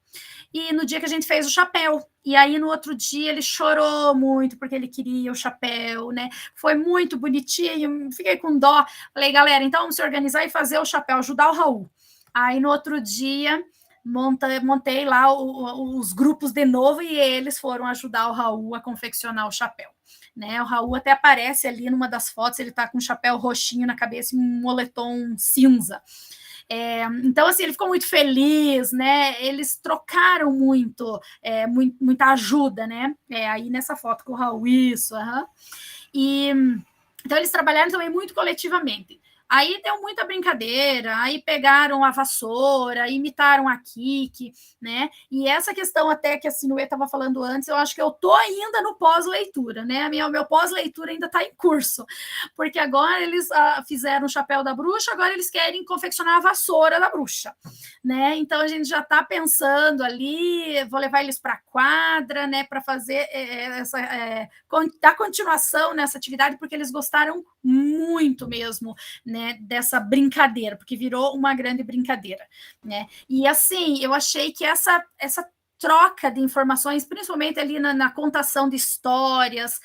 E no dia que a gente fez o chapéu, e aí no outro dia ele chorou muito, porque ele queria o chapéu, né? Foi muito bonitinho, fiquei com dó. Falei, galera, então vamos se organizar e fazer o chapéu, ajudar o Raul. Aí no outro dia, montei lá os grupos de novo, e eles foram ajudar o Raul a confeccionar o chapéu. Né, o Raul até aparece ali numa das fotos, ele está com um chapéu roxinho na cabeça e um moletom cinza. Então, assim, ele ficou muito feliz, né? Eles trocaram muita ajuda, né? Aí nessa foto com o Raul, isso. E então eles trabalharam também muito coletivamente. Aí deu muita brincadeira, aí pegaram a vassoura, imitaram a Kiki, né? E essa questão até que a Sinuê estava falando antes, eu acho que eu tô ainda no pós-leitura, né? O meu pós-leitura ainda está em curso, porque agora eles fizeram o chapéu da bruxa, agora eles querem confeccionar a vassoura da bruxa, né? Então a gente já está pensando ali, vou levar eles para a quadra, né? Para fazer dar continuação nessa atividade, porque eles gostaram muito mesmo, né, dessa brincadeira, porque virou uma grande brincadeira, né? E assim, eu achei que essa troca de informações, principalmente ali na contação de histórias,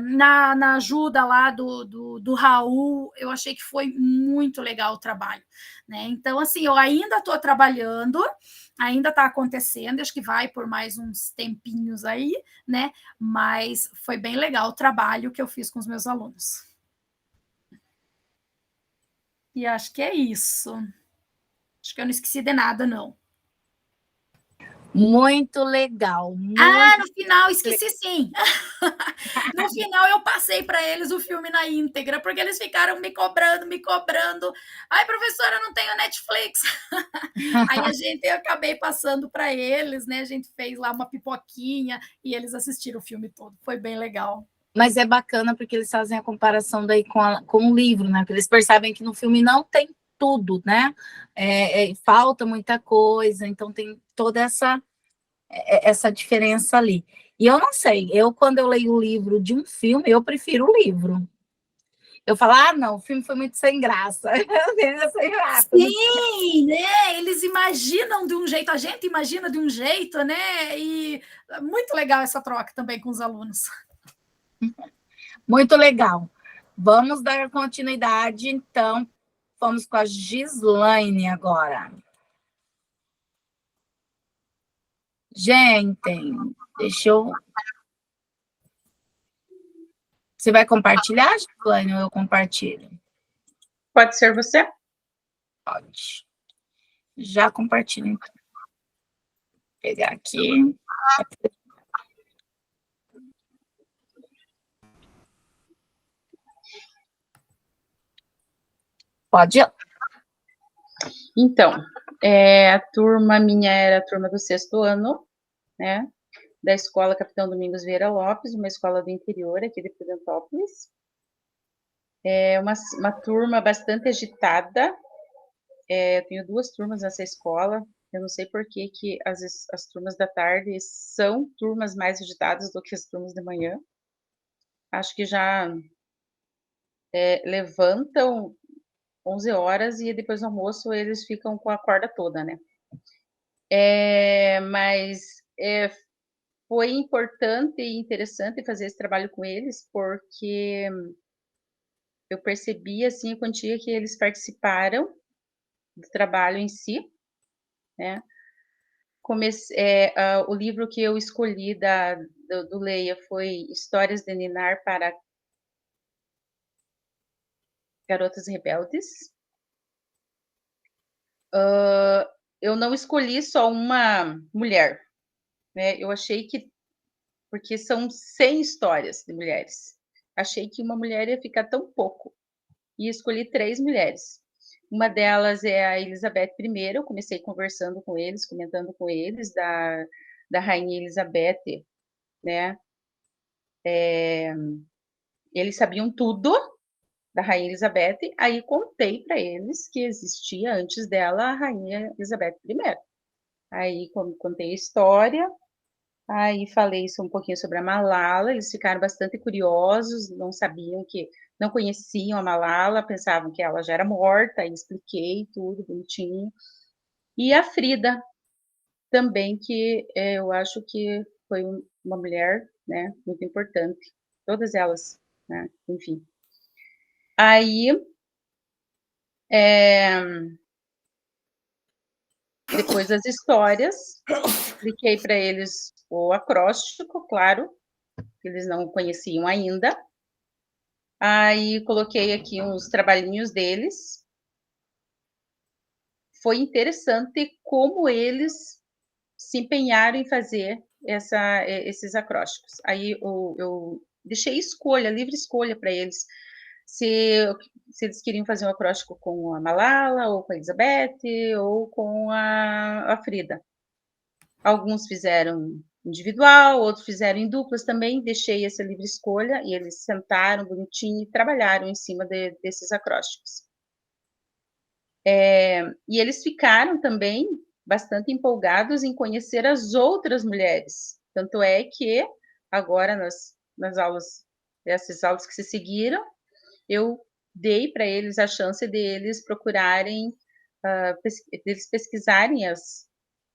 na ajuda lá do Raul, eu achei que foi muito legal o trabalho, né? Então, assim, eu ainda estou trabalhando, ainda está acontecendo, acho que vai por mais uns tempinhos aí, né? Mas foi bem legal o trabalho que eu fiz com os meus alunos. E acho que é isso. Acho que eu não esqueci de nada, não. Muito legal. No final, esqueci sim. No final, eu passei para eles o filme na íntegra, porque eles ficaram me cobrando. Ai, professora, não tenho Netflix. Aí eu acabei passando para eles, né? A gente fez lá uma pipoquinha e eles assistiram o filme todo. Foi bem legal. Mas é bacana porque eles fazem a comparação daí com o livro, né? Porque eles percebem que no filme não tem tudo, né? Falta muita coisa, então tem toda essa diferença ali. E eu não sei, quando eu leio o livro de um filme, eu prefiro o livro. Eu falo, não, o filme foi muito sem graça. Sem graça. Sim, né? Eles imaginam de um jeito, a gente imagina de um jeito, né? E muito legal essa troca também com os alunos. Muito legal. Vamos dar continuidade, então. Vamos com a Gislaine agora. Gente, deixa eu... Você vai compartilhar, Gislaine, ou eu compartilho? Pode ser você? Pode. Já compartilho, então. Vou pegar aqui. Pode ir. Então, a turma minha era a turma do 6º ano, né? Da Escola Capitão Domingos Vieira Lopes, uma escola do interior aqui de Prudentópolis. É uma turma bastante agitada. Eu tenho 2 turmas nessa escola. Eu não sei por que as turmas da tarde são turmas mais agitadas do que as turmas de manhã. Acho que já levantam 11 horas e depois do almoço eles ficam com a corda toda, né? Mas foi importante e interessante fazer esse trabalho com eles, porque eu percebi, assim, a quantia que eles participaram do trabalho em si, né? O livro que eu escolhi do Leia foi Histórias de Ninar para Garotas Rebeldes. Eu não escolhi só uma mulher, né? Eu achei que, porque são 100 histórias de mulheres, achei que uma mulher ia ficar tão pouco, e escolhi 3 mulheres. Uma delas é a Elizabeth I, eu comecei conversando com eles, comentando com eles, da Rainha Elizabeth, né? Eles sabiam tudo, da Rainha Elizabeth, aí contei para eles que existia antes dela a Rainha Elizabeth I. Aí contei a história, aí falei isso um pouquinho sobre a Malala, eles ficaram bastante curiosos, não conheciam a Malala, pensavam que ela já era morta, aí expliquei tudo bonitinho. E a Frida também, que eu acho que foi uma mulher, né, muito importante, todas elas, né, enfim. Aí, depois das histórias, expliquei para eles o acróstico, claro, que eles não conheciam ainda. Aí, coloquei aqui uns trabalhinhos deles. Foi interessante como eles se empenharam em fazer esses acrósticos. Aí, eu deixei livre escolha para eles, se eles queriam fazer um acróstico com a Malala, ou com a Elizabeth, ou com a Frida. Alguns fizeram individual, outros fizeram em duplas também, deixei essa livre escolha, e eles sentaram bonitinho e trabalharam em cima desses acrósticos. E eles ficaram também bastante empolgados em conhecer as outras mulheres. Tanto é que agora, nas aulas, essas aulas que se seguiram, eu dei para eles a chance deles procurarem, deles pesquisarem as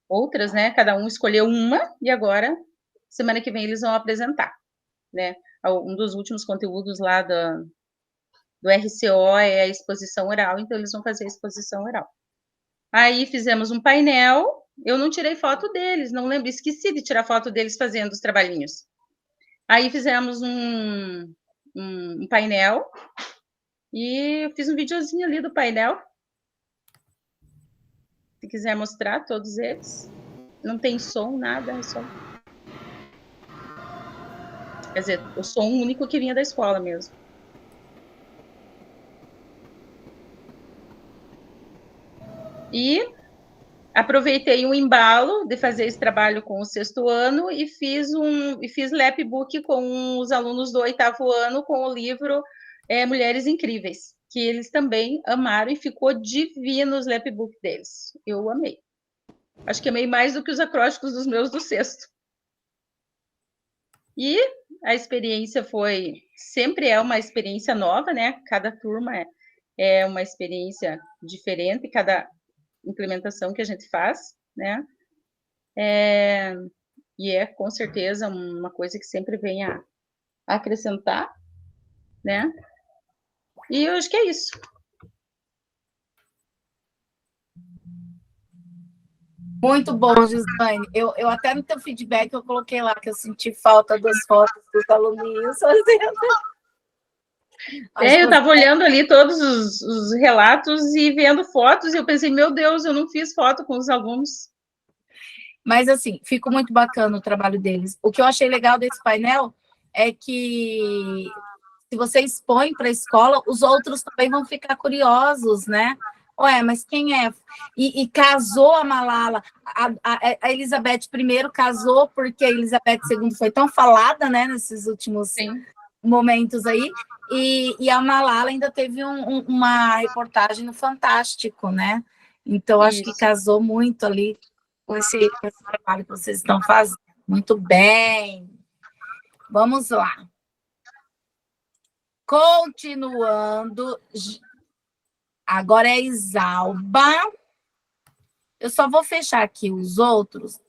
outras, né? Cada um escolheu uma, e agora, semana que vem, eles vão apresentar, né? Um dos últimos conteúdos lá do RCO é a exposição oral, então eles vão fazer a exposição oral. Aí fizemos um painel, eu não tirei foto deles, não lembro, esqueci de tirar foto deles fazendo os trabalhinhos. Aí fizemos um painel, e eu fiz um videozinho ali do painel. Se quiser mostrar todos eles. Não tem som, nada, é só... Quer dizer, o som único que vinha da escola mesmo. E aproveitei o embalo de fazer esse trabalho com o 6º ano e fiz lapbook com os alunos do 8º ano com o livro Mulheres Incríveis, que eles também amaram e ficou divino os lapbook deles. Eu amei. Acho que amei mais do que os acrósticos dos meus do 6º. E a experiência sempre é uma experiência nova, né? Cada turma é uma experiência diferente, cada implementação que a gente faz, né? E é, com certeza, uma coisa que sempre vem a acrescentar, né? E eu acho que é isso. Muito bom, Gislaine. Eu até no teu feedback eu coloquei lá que eu senti falta das fotos dos aluninhos fazendo. Eu estava olhando ali todos os relatos e vendo fotos, e eu pensei, meu Deus, eu não fiz foto com os alunos. Mas, assim, ficou muito bacana o trabalho deles. O que eu achei legal desse painel é que, se você expõe para a escola, os outros também vão ficar curiosos, né? Ué, mas quem é? E casou a Malala. A Elizabeth I casou porque a Elizabeth II foi tão falada, né, nesses últimos momentos aí. E a Malala ainda teve uma reportagem no Fantástico, né? Então, acho que casou muito ali com esse trabalho que vocês estão fazendo. Muito bem. Vamos lá. Continuando. Agora é Isalba. Eu só vou fechar aqui os outros,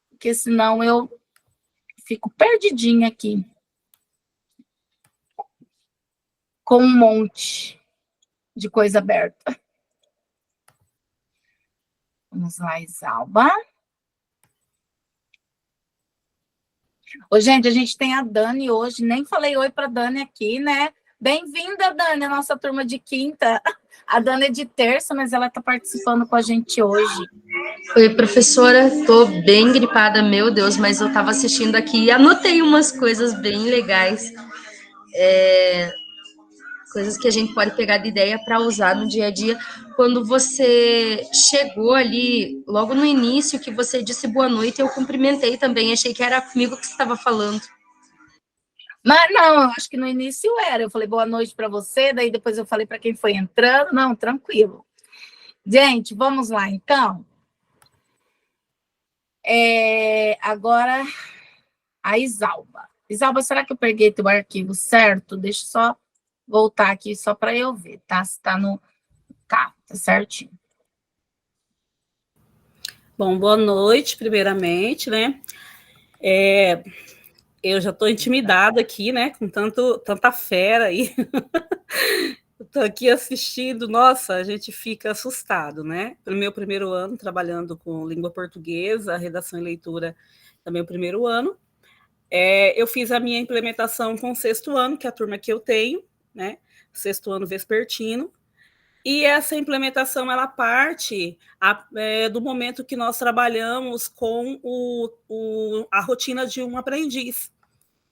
porque senão eu fico perdidinha aqui. Com um monte de coisa aberta. Vamos lá, Isalba. Ô, gente, a gente tem a Dani hoje. Nem falei oi para a Dani aqui, né? Bem-vinda, Dani, a nossa turma de quinta. A Dani é de terça, mas ela está participando com a gente hoje. Oi, professora. Estou bem gripada, meu Deus, mas eu estava assistindo aqui e anotei umas coisas bem legais. Coisas que a gente pode pegar de ideia para usar no dia a dia. Quando você chegou ali, logo no início, que você disse boa noite, eu cumprimentei também, achei que era comigo que você estava falando. Mas não, eu acho que no início era. Eu falei boa noite para você, daí depois eu falei para quem foi entrando. Não, tranquilo. Gente, vamos lá, então. Agora, a Isalba. Isalba, será que eu peguei teu arquivo certo? Deixa eu só voltar aqui só para eu ver, tá? Se tá no... Tá certinho. Bom, boa noite, primeiramente, né? Eu já estou intimidada aqui, né? Com tanta fera aí. Estou aqui assistindo, nossa, a gente fica assustado, né? No meu primeiro ano, trabalhando com língua portuguesa, redação e leitura, também o primeiro ano. Eu fiz a minha implementação com o 6º ano, que é a turma que eu tenho, né? 6º ano vespertino. E essa implementação, ela parte do momento que nós trabalhamos com a rotina de um aprendiz,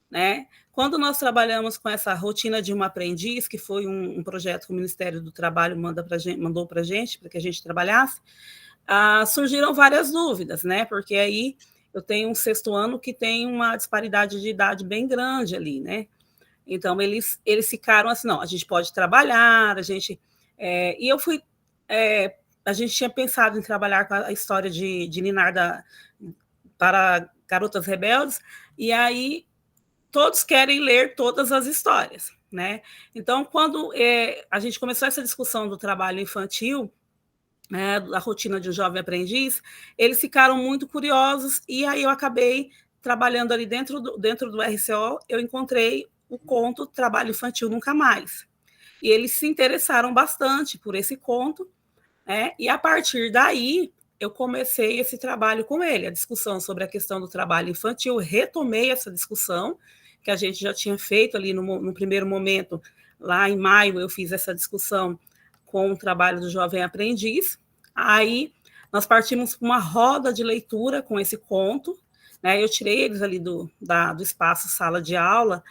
né? Quando nós trabalhamos com essa rotina de um aprendiz, que foi um projeto que o Ministério do Trabalho mandou para a gente, para que a gente trabalhasse, surgiram várias dúvidas, né? Porque aí eu tenho um 6º ano que tem uma disparidade de idade bem grande ali, né? Então, eles ficaram assim, não, a gente pode trabalhar, a gente... e eu fui... a gente tinha pensado em trabalhar com a história de Ninar para Garotas Rebeldes, e aí todos querem ler todas as histórias, né? Então, quando a gente começou essa discussão do trabalho infantil, né, da rotina de um jovem aprendiz, eles ficaram muito curiosos, e aí eu acabei trabalhando ali dentro do RCO, eu encontrei o conto Trabalho Infantil Nunca Mais. E eles se interessaram bastante por esse conto, né? E a partir daí eu comecei esse trabalho com ele, a discussão sobre a questão do trabalho infantil, retomei essa discussão, que a gente já tinha feito ali no primeiro momento, lá em maio eu fiz essa discussão com o trabalho do jovem aprendiz, aí nós partimos para uma roda de leitura com esse conto, né? Eu tirei eles ali do espaço sala de aula,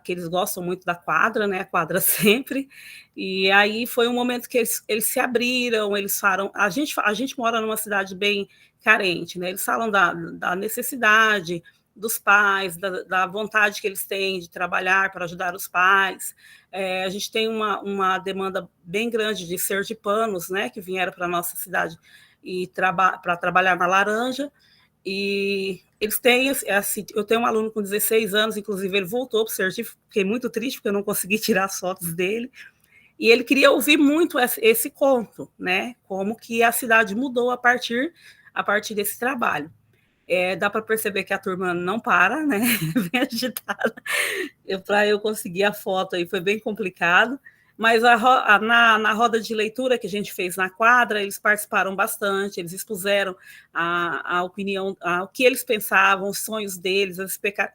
que eles gostam muito da quadra, né? A quadra sempre, e aí foi um momento que eles se abriram, eles falam, a gente mora numa cidade bem carente, né? Eles falam da necessidade dos pais, da vontade que eles têm de trabalhar para ajudar os pais. A gente tem uma demanda bem grande de sergipanos, né? Que vieram para a nossa cidade e para trabalhar na Laranja. E eles têm, assim, eu tenho um aluno com 16 anos, inclusive ele voltou para o Sergipe, fiquei muito triste porque eu não consegui tirar as fotos dele, e ele queria ouvir muito esse conto, né? Como que a cidade mudou a partir desse trabalho. Dá para perceber que a turma não para, né? Bem agitada. Para eu conseguir a foto aí foi bem complicado, mas na roda de leitura que a gente fez na quadra, eles participaram bastante, eles expuseram a opinião, o que eles pensavam, os sonhos deles,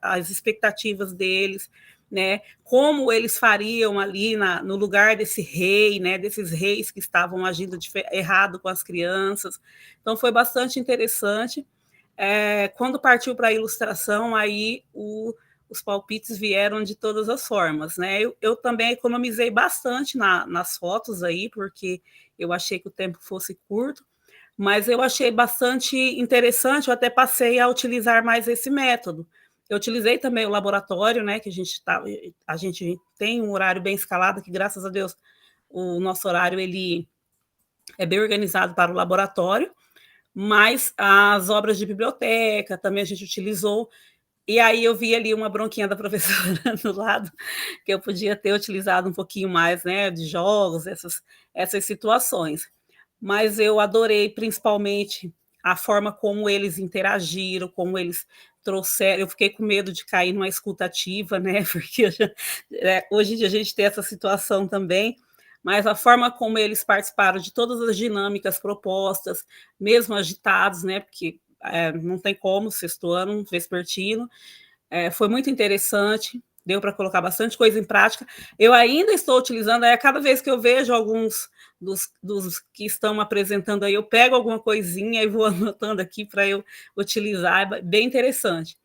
as expectativas deles, né? Como eles fariam ali no lugar desse rei, né? Desses reis que estavam agindo errado com as crianças. Então, foi bastante interessante. Quando partiu para a ilustração, aí os palpites vieram de todas as formas, né? Eu também economizei bastante nas fotos aí, porque eu achei que o tempo fosse curto, mas eu achei bastante interessante, eu até passei a utilizar mais esse método. Eu utilizei também o laboratório, né? Que a gente tem um horário bem escalado, que graças a Deus o nosso horário ele é bem organizado para o laboratório, mas as obras de biblioteca também a gente utilizou. E aí eu vi ali uma bronquinha da professora do lado, que eu podia ter utilizado um pouquinho mais, né, de jogos, essas situações. Mas eu adorei principalmente a forma como eles interagiram, como eles trouxeram. Eu fiquei com medo de cair numa escutativa, né, porque hoje em dia a gente tem essa situação também, mas a forma como eles participaram de todas as dinâmicas propostas, mesmo agitados, né, porque não tem como, 6º ano, vespertino, foi muito interessante, deu para colocar bastante coisa em prática. Eu ainda estou utilizando, cada vez que eu vejo alguns dos que estão apresentando aí, eu pego alguma coisinha e vou anotando aqui para eu utilizar, é bem interessante.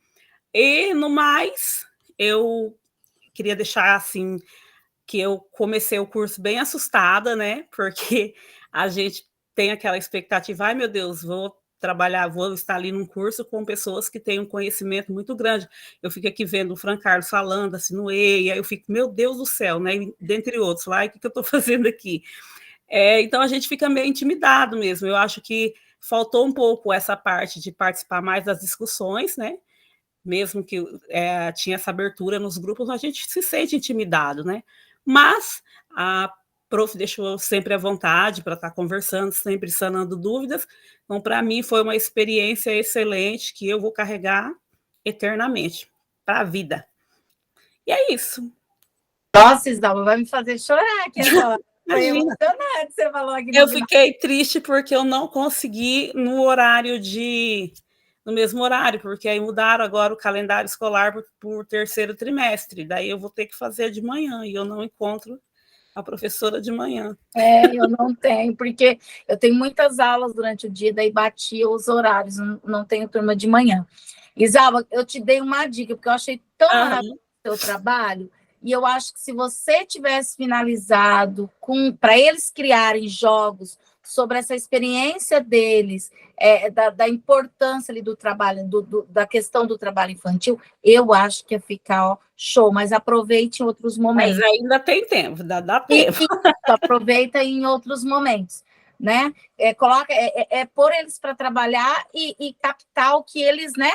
E, no mais, eu queria deixar, assim, que eu comecei o curso bem assustada, né, porque a gente tem aquela expectativa, ai, meu Deus, vou trabalhar, vou estar ali num curso com pessoas que têm um conhecimento muito grande. Eu fico aqui vendo o Fran Carlos falando, assim, no EI, aí eu fico, meu Deus do céu, né? Dentre outros, lá, o que eu estou fazendo aqui? Então, a gente fica meio intimidado mesmo. Eu acho que faltou um pouco essa parte de participar mais das discussões, né? Mesmo que tinha essa abertura nos grupos, a gente se sente intimidado, né? Mas a prof deixou sempre à vontade para estar conversando, sempre sanando dúvidas. Então, para mim, foi uma experiência excelente que eu vou carregar eternamente para a vida. E é isso. Nossa, Isalva, vai me fazer chorar aqui agora. Foi emocionante, você falou aqui. Eu fiquei triste porque eu não consegui no mesmo horário, porque aí mudaram agora o calendário escolar por terceiro trimestre. Daí eu vou ter que fazer de manhã e eu não encontro a professora de manhã. Eu não tenho, porque eu tenho muitas aulas durante o dia, daí batia os horários, não tenho turma de manhã. Isalva, eu te dei uma dica, porque eu achei tão maravilhoso o seu trabalho, e eu acho que se você tivesse finalizado para eles criarem jogos sobre essa experiência deles, da importância ali do trabalho, da questão do trabalho infantil, eu acho que ia ficar show, mas aproveite em outros momentos. Mas ainda tem tempo, dá tempo. Aproveita em outros momentos, né? Pôr eles para trabalhar e captar o que eles, né?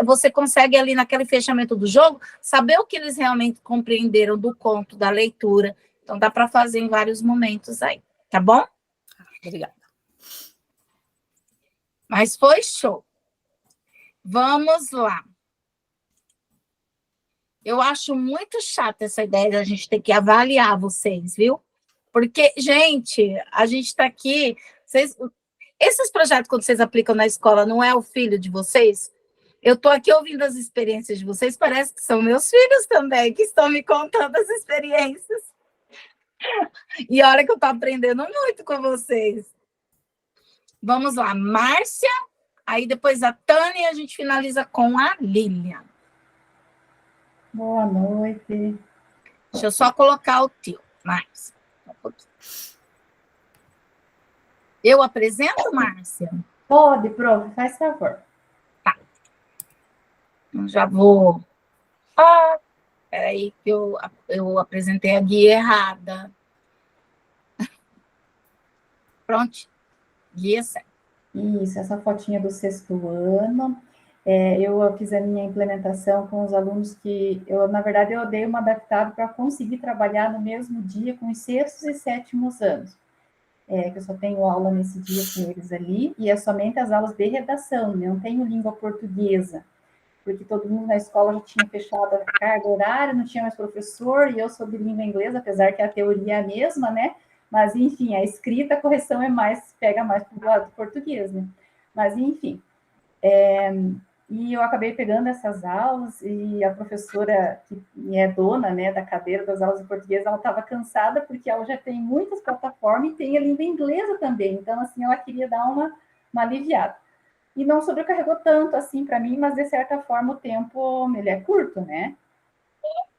Você consegue ali naquele fechamento do jogo saber o que eles realmente compreenderam do conto, da leitura. Então dá para fazer em vários momentos aí, tá bom? Obrigada. Mas foi show. Vamos lá. Eu acho muito chata essa ideia de a gente ter que avaliar vocês, viu? Porque, gente, a gente está aqui... esses projetos, quando vocês aplicam na escola, não é o filho de vocês? Eu estou aqui ouvindo as experiências de vocês, parece que são meus filhos também, que estão me contando as experiências. E olha que eu estou aprendendo muito com vocês. Vamos lá, Márcia, aí depois a Tânia e a gente finaliza com a Lilian. Boa noite. Deixa eu só colocar o teu, Márcia. Eu apresento, Márcia? Pode, prof, faz favor. Tá. Eu já vou... Peraí, que eu apresentei a guia errada. Pronto. Guia certa. Isso, essa fotinha do 6º ano. Eu fiz a minha implementação com os alunos que, na verdade, eu dei uma adaptada para conseguir trabalhar no mesmo dia com os 6º e 7º anos. Que eu só tenho aula nesse dia com eles ali, e é somente as aulas de redação, não tenho língua portuguesa, porque todo mundo na escola já tinha fechado a carga horária, não tinha mais professor, e eu sou de língua inglesa, apesar que a teoria é a mesma, né? Mas, enfim, a escrita, a correção pega mais para o lado do português, né? Mas, enfim... E eu acabei pegando essas aulas, e a professora, que é dona, né, da cadeira das aulas de português, ela estava cansada, porque ela já tem muitas plataformas e tem a língua inglesa também, então, assim, ela queria dar uma aliviada. E não sobrecarregou tanto, assim, para mim, mas, de certa forma, o tempo, ele é curto, né?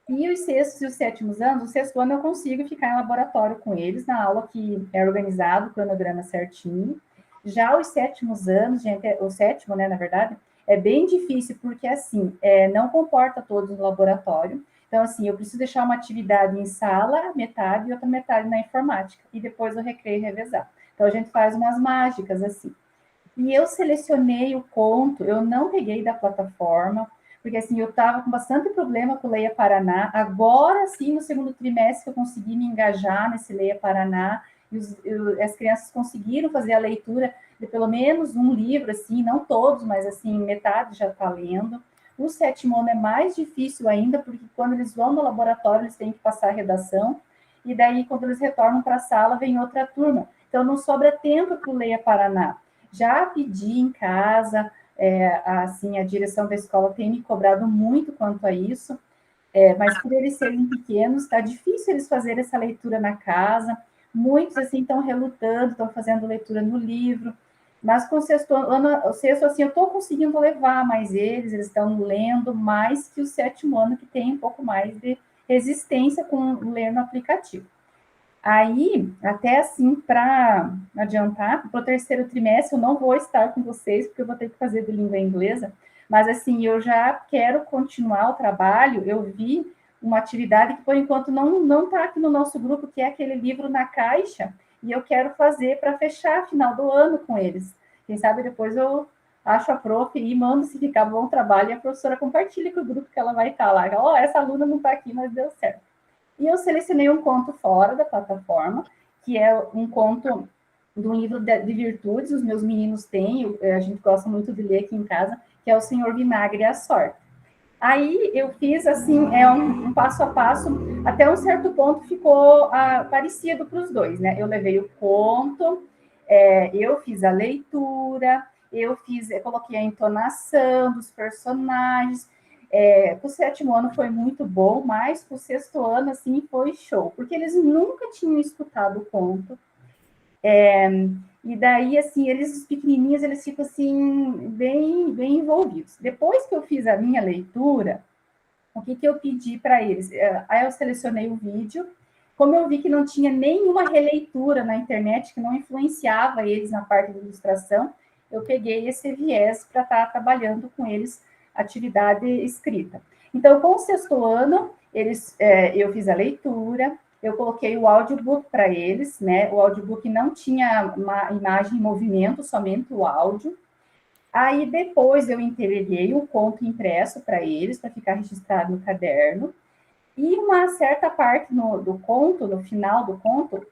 E os 6º e os 7º anos, o 6º ano eu consigo ficar em laboratório com eles, na aula que é organizado, o cronograma certinho. Já os 7º anos, gente, o 7º, né, na verdade, é bem difícil, porque, assim, não comporta todos no laboratório. Então, assim, eu preciso deixar uma atividade em sala, metade, e outra metade na informática, e depois eu recreio e revezar. Então, a gente faz umas mágicas, assim. E eu selecionei o conto, eu não peguei da plataforma, porque, assim, eu estava com bastante problema com o Leia Paraná. Agora, sim, no 2º trimestre, eu consegui me engajar nesse Leia Paraná, e as crianças conseguiram fazer a leitura de pelo menos um livro, assim, não todos, mas, assim, metade já está lendo. O 7º ano é mais difícil ainda, porque quando eles vão no laboratório, eles têm que passar a redação, e daí, quando eles retornam para a sala, vem outra turma. Então, não sobra tempo para o Leia Paraná. Já pedi em casa, assim, a direção da escola tem me cobrado muito quanto a isso, mas por eles serem pequenos, está difícil eles fazerem essa leitura na casa. Muitos, assim, estão relutando, estão fazendo leitura no livro, mas com o 6º ano, assim, eu estou conseguindo levar mais eles estão lendo mais que o 7º ano, que tem um pouco mais de resistência com ler no aplicativo. Aí, até assim, para adiantar, para o terceiro trimestre eu não vou estar com vocês, porque eu vou ter que fazer de língua inglesa, mas assim, eu já quero continuar o trabalho, eu vi uma atividade que, por enquanto, não está aqui no nosso grupo, que é aquele livro na caixa, e eu quero fazer para fechar final do ano com eles. Quem sabe depois eu acho a prof e mando se ficar bom trabalho, e a professora compartilha com o grupo que ela vai estar lá. Ó, essa aluna não está aqui, mas deu certo. E eu selecionei um conto fora da plataforma, que é um conto do livro de virtudes, os meus meninos têm, a gente gosta muito de ler aqui em casa, que é o Senhor Vinagre e a Sorte. Aí eu fiz assim, um passo a passo, até um certo ponto ficou parecido para os dois, né? Eu levei o conto, eu fiz a leitura, eu coloquei a entonação dos personagens. O 7º ano foi muito bom, mas o 6º ano, assim, foi show, porque eles nunca tinham escutado o conto. E daí, assim, os pequenininhos, eles ficam, assim, bem envolvidos. Depois que eu fiz a minha leitura, o que eu pedi para eles? Aí eu selecionei o vídeo, como eu vi que não tinha nenhuma releitura na internet, que não influenciava eles na parte de ilustração, eu peguei esse viés para estar trabalhando com eles atividade escrita. Então, com o 6º ano, eu fiz a leitura, eu coloquei o audiobook para eles, né? O audiobook não tinha uma imagem em movimento, somente o áudio. Aí, depois, eu entreguei o conto impresso para eles, para ficar registrado no caderno. E uma certa parte do conto, no final do conto,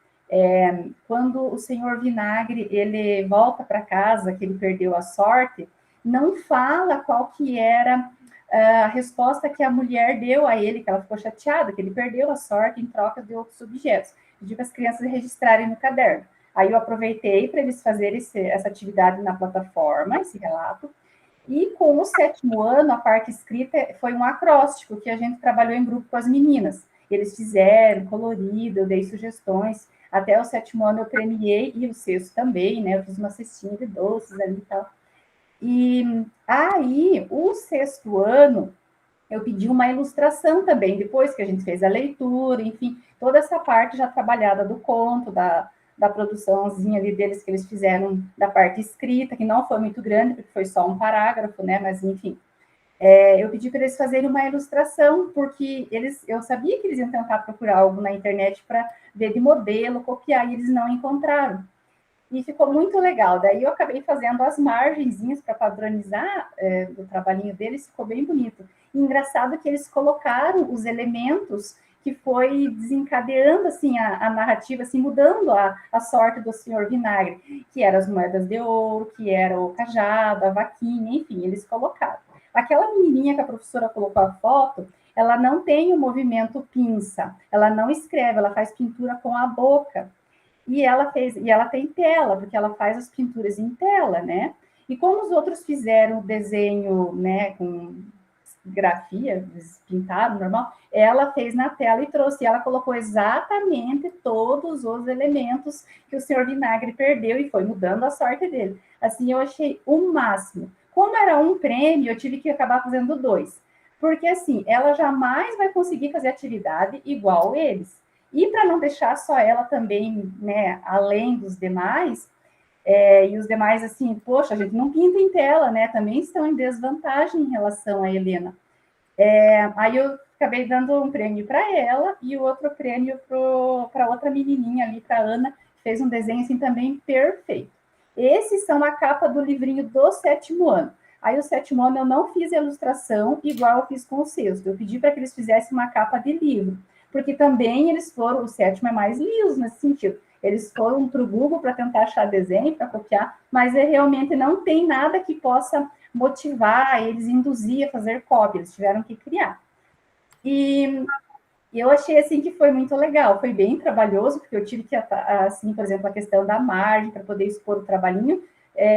quando o senhor Vinagre, ele volta para casa, que ele perdeu a sorte, não fala qual que era a resposta que a mulher deu a ele, que ela ficou chateada, que ele perdeu a sorte em troca de outros objetos. Pedi para as crianças registrarem no caderno. Aí eu aproveitei para eles fazerem essa atividade na plataforma, esse relato. E com o 7º ano, a parte escrita foi um acróstico, que a gente trabalhou em grupo com as meninas. Eles fizeram, colorido, eu dei sugestões. Até o 7º ano eu premiei, e o 6º também, né? Eu fiz uma cestinha de doces ali e tal. E aí, o 6º ano, eu pedi uma ilustração também, depois que a gente fez a leitura, enfim, toda essa parte já trabalhada do conto, da produçãozinha ali deles que eles fizeram, da parte escrita, que não foi muito grande, porque foi só um parágrafo, né, mas enfim. Eu pedi para eles fazerem uma ilustração, porque eu sabia que eles iam tentar procurar algo na internet para ver de modelo, copiar, e eles não encontraram. E ficou muito legal. Daí eu acabei fazendo as margenzinhas para padronizar do trabalhinho deles, ficou bem bonito. E engraçado que eles colocaram os elementos que foi desencadeando assim, a narrativa, assim, mudando a sorte do senhor Vinagre, que eram as moedas de ouro, que era o cajado, a vaquinha, enfim, eles colocaram. Aquela menininha que a professora colocou a foto, ela não tem o movimento pinça, ela não escreve, ela faz pintura com a boca. E ela tem tela, porque ela faz as pinturas em tela, né? E como os outros fizeram o desenho, né, com grafia, eles pintaram, normal, ela fez na tela e trouxe, ela colocou exatamente todos os elementos que o senhor Vinagre perdeu e foi mudando a sorte dele. Assim, eu achei o máximo. Como era um prêmio, eu tive que acabar fazendo 2, porque assim, ela jamais vai conseguir fazer atividade igual eles. E para não deixar só ela também, né, além dos demais, e os demais, assim, poxa, a gente não pinta em tela, né, também estão em desvantagem em relação à Helena. Aí eu acabei dando um prêmio para ela e o outro prêmio para outra menininha ali, para a Ana, que fez um desenho, assim, também perfeito. Esses são a capa do livrinho do 7º ano. Aí o 7º ano eu não fiz a ilustração igual eu fiz com o 6º, eu pedi para que eles fizessem uma capa de livro, porque também eles foram, o 7º é mais liso nesse sentido, eles foram para o Google para tentar achar desenho, para copiar, mas realmente não tem nada que possa motivar eles, induzir a fazer cópia, eles tiveram que criar. E eu achei, assim, que foi muito legal, foi bem trabalhoso, porque eu tive que, assim, por exemplo, a questão da margem, para poder expor o trabalhinho,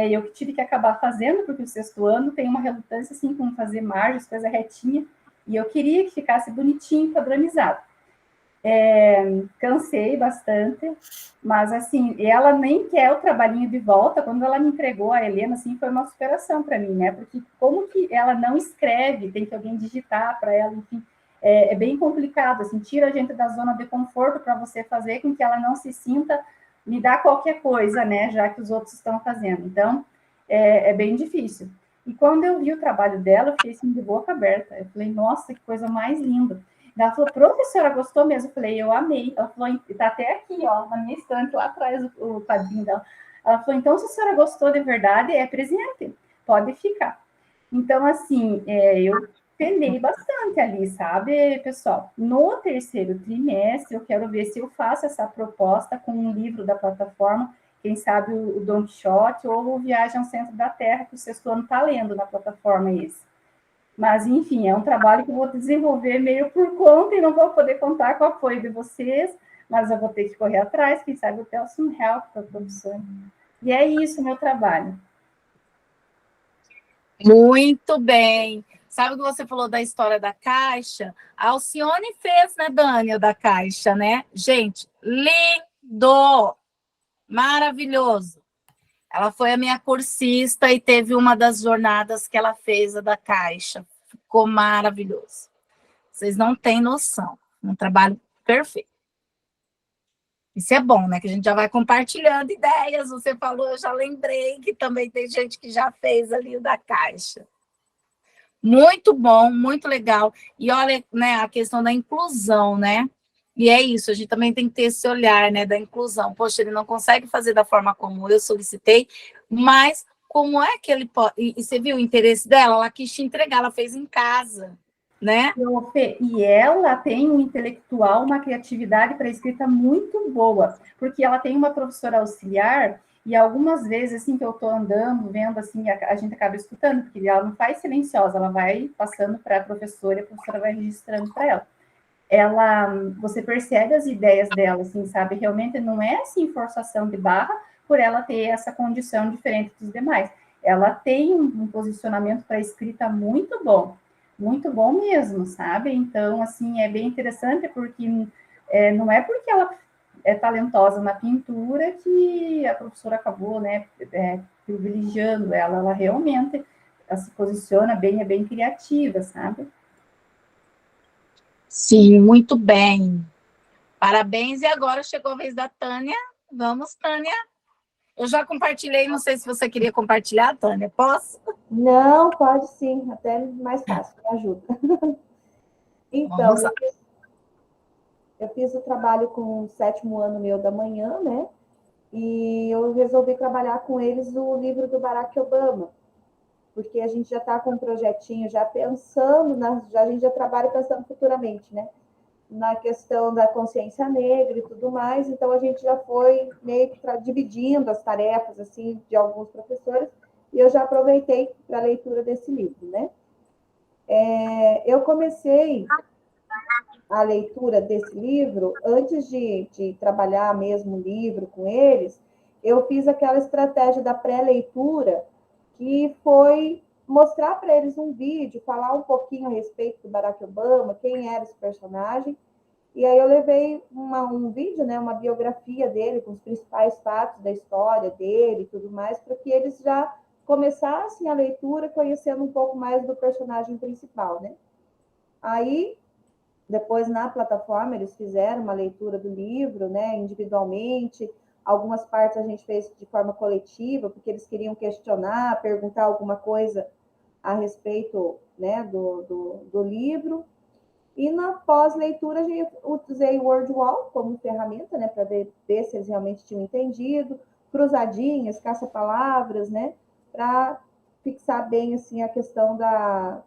eu que tive que acabar fazendo, porque o 6º ano tem uma relutância, assim, com fazer margens, coisa retinha, e eu queria que ficasse bonitinho, padronizado. Cansei bastante, mas assim, ela nem quer o trabalhinho de volta. Quando ela me entregou a Helena, assim, foi uma superação para mim, né? Porque como que ela não escreve, tem que alguém digitar para ela, enfim, é bem complicado, assim, tira a gente da zona de conforto para você fazer com que ela não se sinta me dar qualquer coisa, né, já que os outros estão fazendo. Então, é bem difícil. E quando eu vi o trabalho dela, eu fiquei assim, de boca aberta. Eu falei, nossa, que coisa mais linda. Ela falou, professora, gostou mesmo? Eu falei, eu amei. Ela falou, está até aqui, ó, na minha estante, lá atrás, o quadrinho dela. Ela falou, então, se a senhora gostou de verdade, é presente, pode ficar. Então, assim, eu penei bastante ali, sabe, pessoal? No terceiro trimestre, eu quero ver se eu faço essa proposta com um livro da plataforma, quem sabe o Don Quixote ou o Viagem ao Centro da Terra, que o sexto ano está lendo na plataforma esse. Mas, enfim, é um trabalho que eu vou desenvolver meio por conta e não vou poder contar com o apoio de vocês, mas eu vou ter que correr atrás, quem sabe eu peço um help para a produção. E é isso, meu trabalho. Muito bem. Sabe o que você falou da história da Caixa? A Alcione fez, né, Dani, da Caixa, né? Gente, lindo! Maravilhoso. Ela foi a minha cursista e teve uma das jornadas que ela fez, a da Caixa. Ficou maravilhoso. Vocês não têm noção. Um trabalho perfeito. Isso é bom, né? Que a gente já vai compartilhando ideias. Você falou, eu já lembrei que também tem gente que já fez ali o da Caixa. Muito bom, muito legal. E olha, né, a questão da inclusão, né? E é isso, a gente também tem que ter esse olhar, né, da inclusão. Poxa, ele não consegue fazer da forma como eu solicitei, mas como é que ele pode... E você viu o interesse dela? Ela quis te entregar, ela fez em casa, né? E ela tem um intelectual, uma criatividade para escrita muito boa, porque ela tem uma professora auxiliar e algumas vezes, assim, que eu estou andando, vendo, assim, a gente acaba escutando, porque ela não faz silenciosa, ela vai passando para a professora e a professora vai registrando para ela. Você percebe as ideias dela, assim, sabe? Realmente não é, assim, forçação de barra por ela ter essa condição diferente dos demais. Ela tem um posicionamento para a escrita muito bom mesmo, sabe? Então, assim, é bem interessante porque não é porque ela é talentosa na pintura que a professora acabou, né, privilegiando ela. Ela realmente se posiciona bem, é bem criativa, sabe? Sim, muito bem. Parabéns. E agora chegou a vez da Tânia. Vamos, Tânia. Eu já compartilhei, não sei se você queria compartilhar, Tânia. Posso? Não, pode sim, até mais fácil, me ajuda. Então, eu fiz o trabalho com o 7º ano meu da manhã, né? E eu resolvi trabalhar com eles o livro do Barack Obama, porque a gente já está com um projetinho, já pensando, a gente já trabalha pensando futuramente, né? Na questão da consciência negra e tudo mais, então a gente já foi meio que dividindo as tarefas, assim, de alguns professores, e eu já aproveitei para a leitura desse livro, né? Eu comecei a leitura desse livro, antes de trabalhar mesmo o livro com eles, eu fiz aquela estratégia da pré-leitura, que foi mostrar para eles um vídeo, falar um pouquinho a respeito do Barack Obama, quem era esse personagem, e aí eu levei um vídeo, né, uma biografia dele, com os principais fatos da história dele e tudo mais, para que eles já começassem a leitura conhecendo um pouco mais do personagem principal, né? Aí, depois, na plataforma, eles fizeram uma leitura do livro, né, individualmente. Algumas partes a gente fez de forma coletiva, porque eles queriam questionar, perguntar alguma coisa a respeito, né, do livro. E na pós-leitura, eu usei o WordWall como ferramenta, né, para ver se eles realmente tinham entendido, cruzadinhas, caça-palavras, né, para fixar bem, assim, a questão da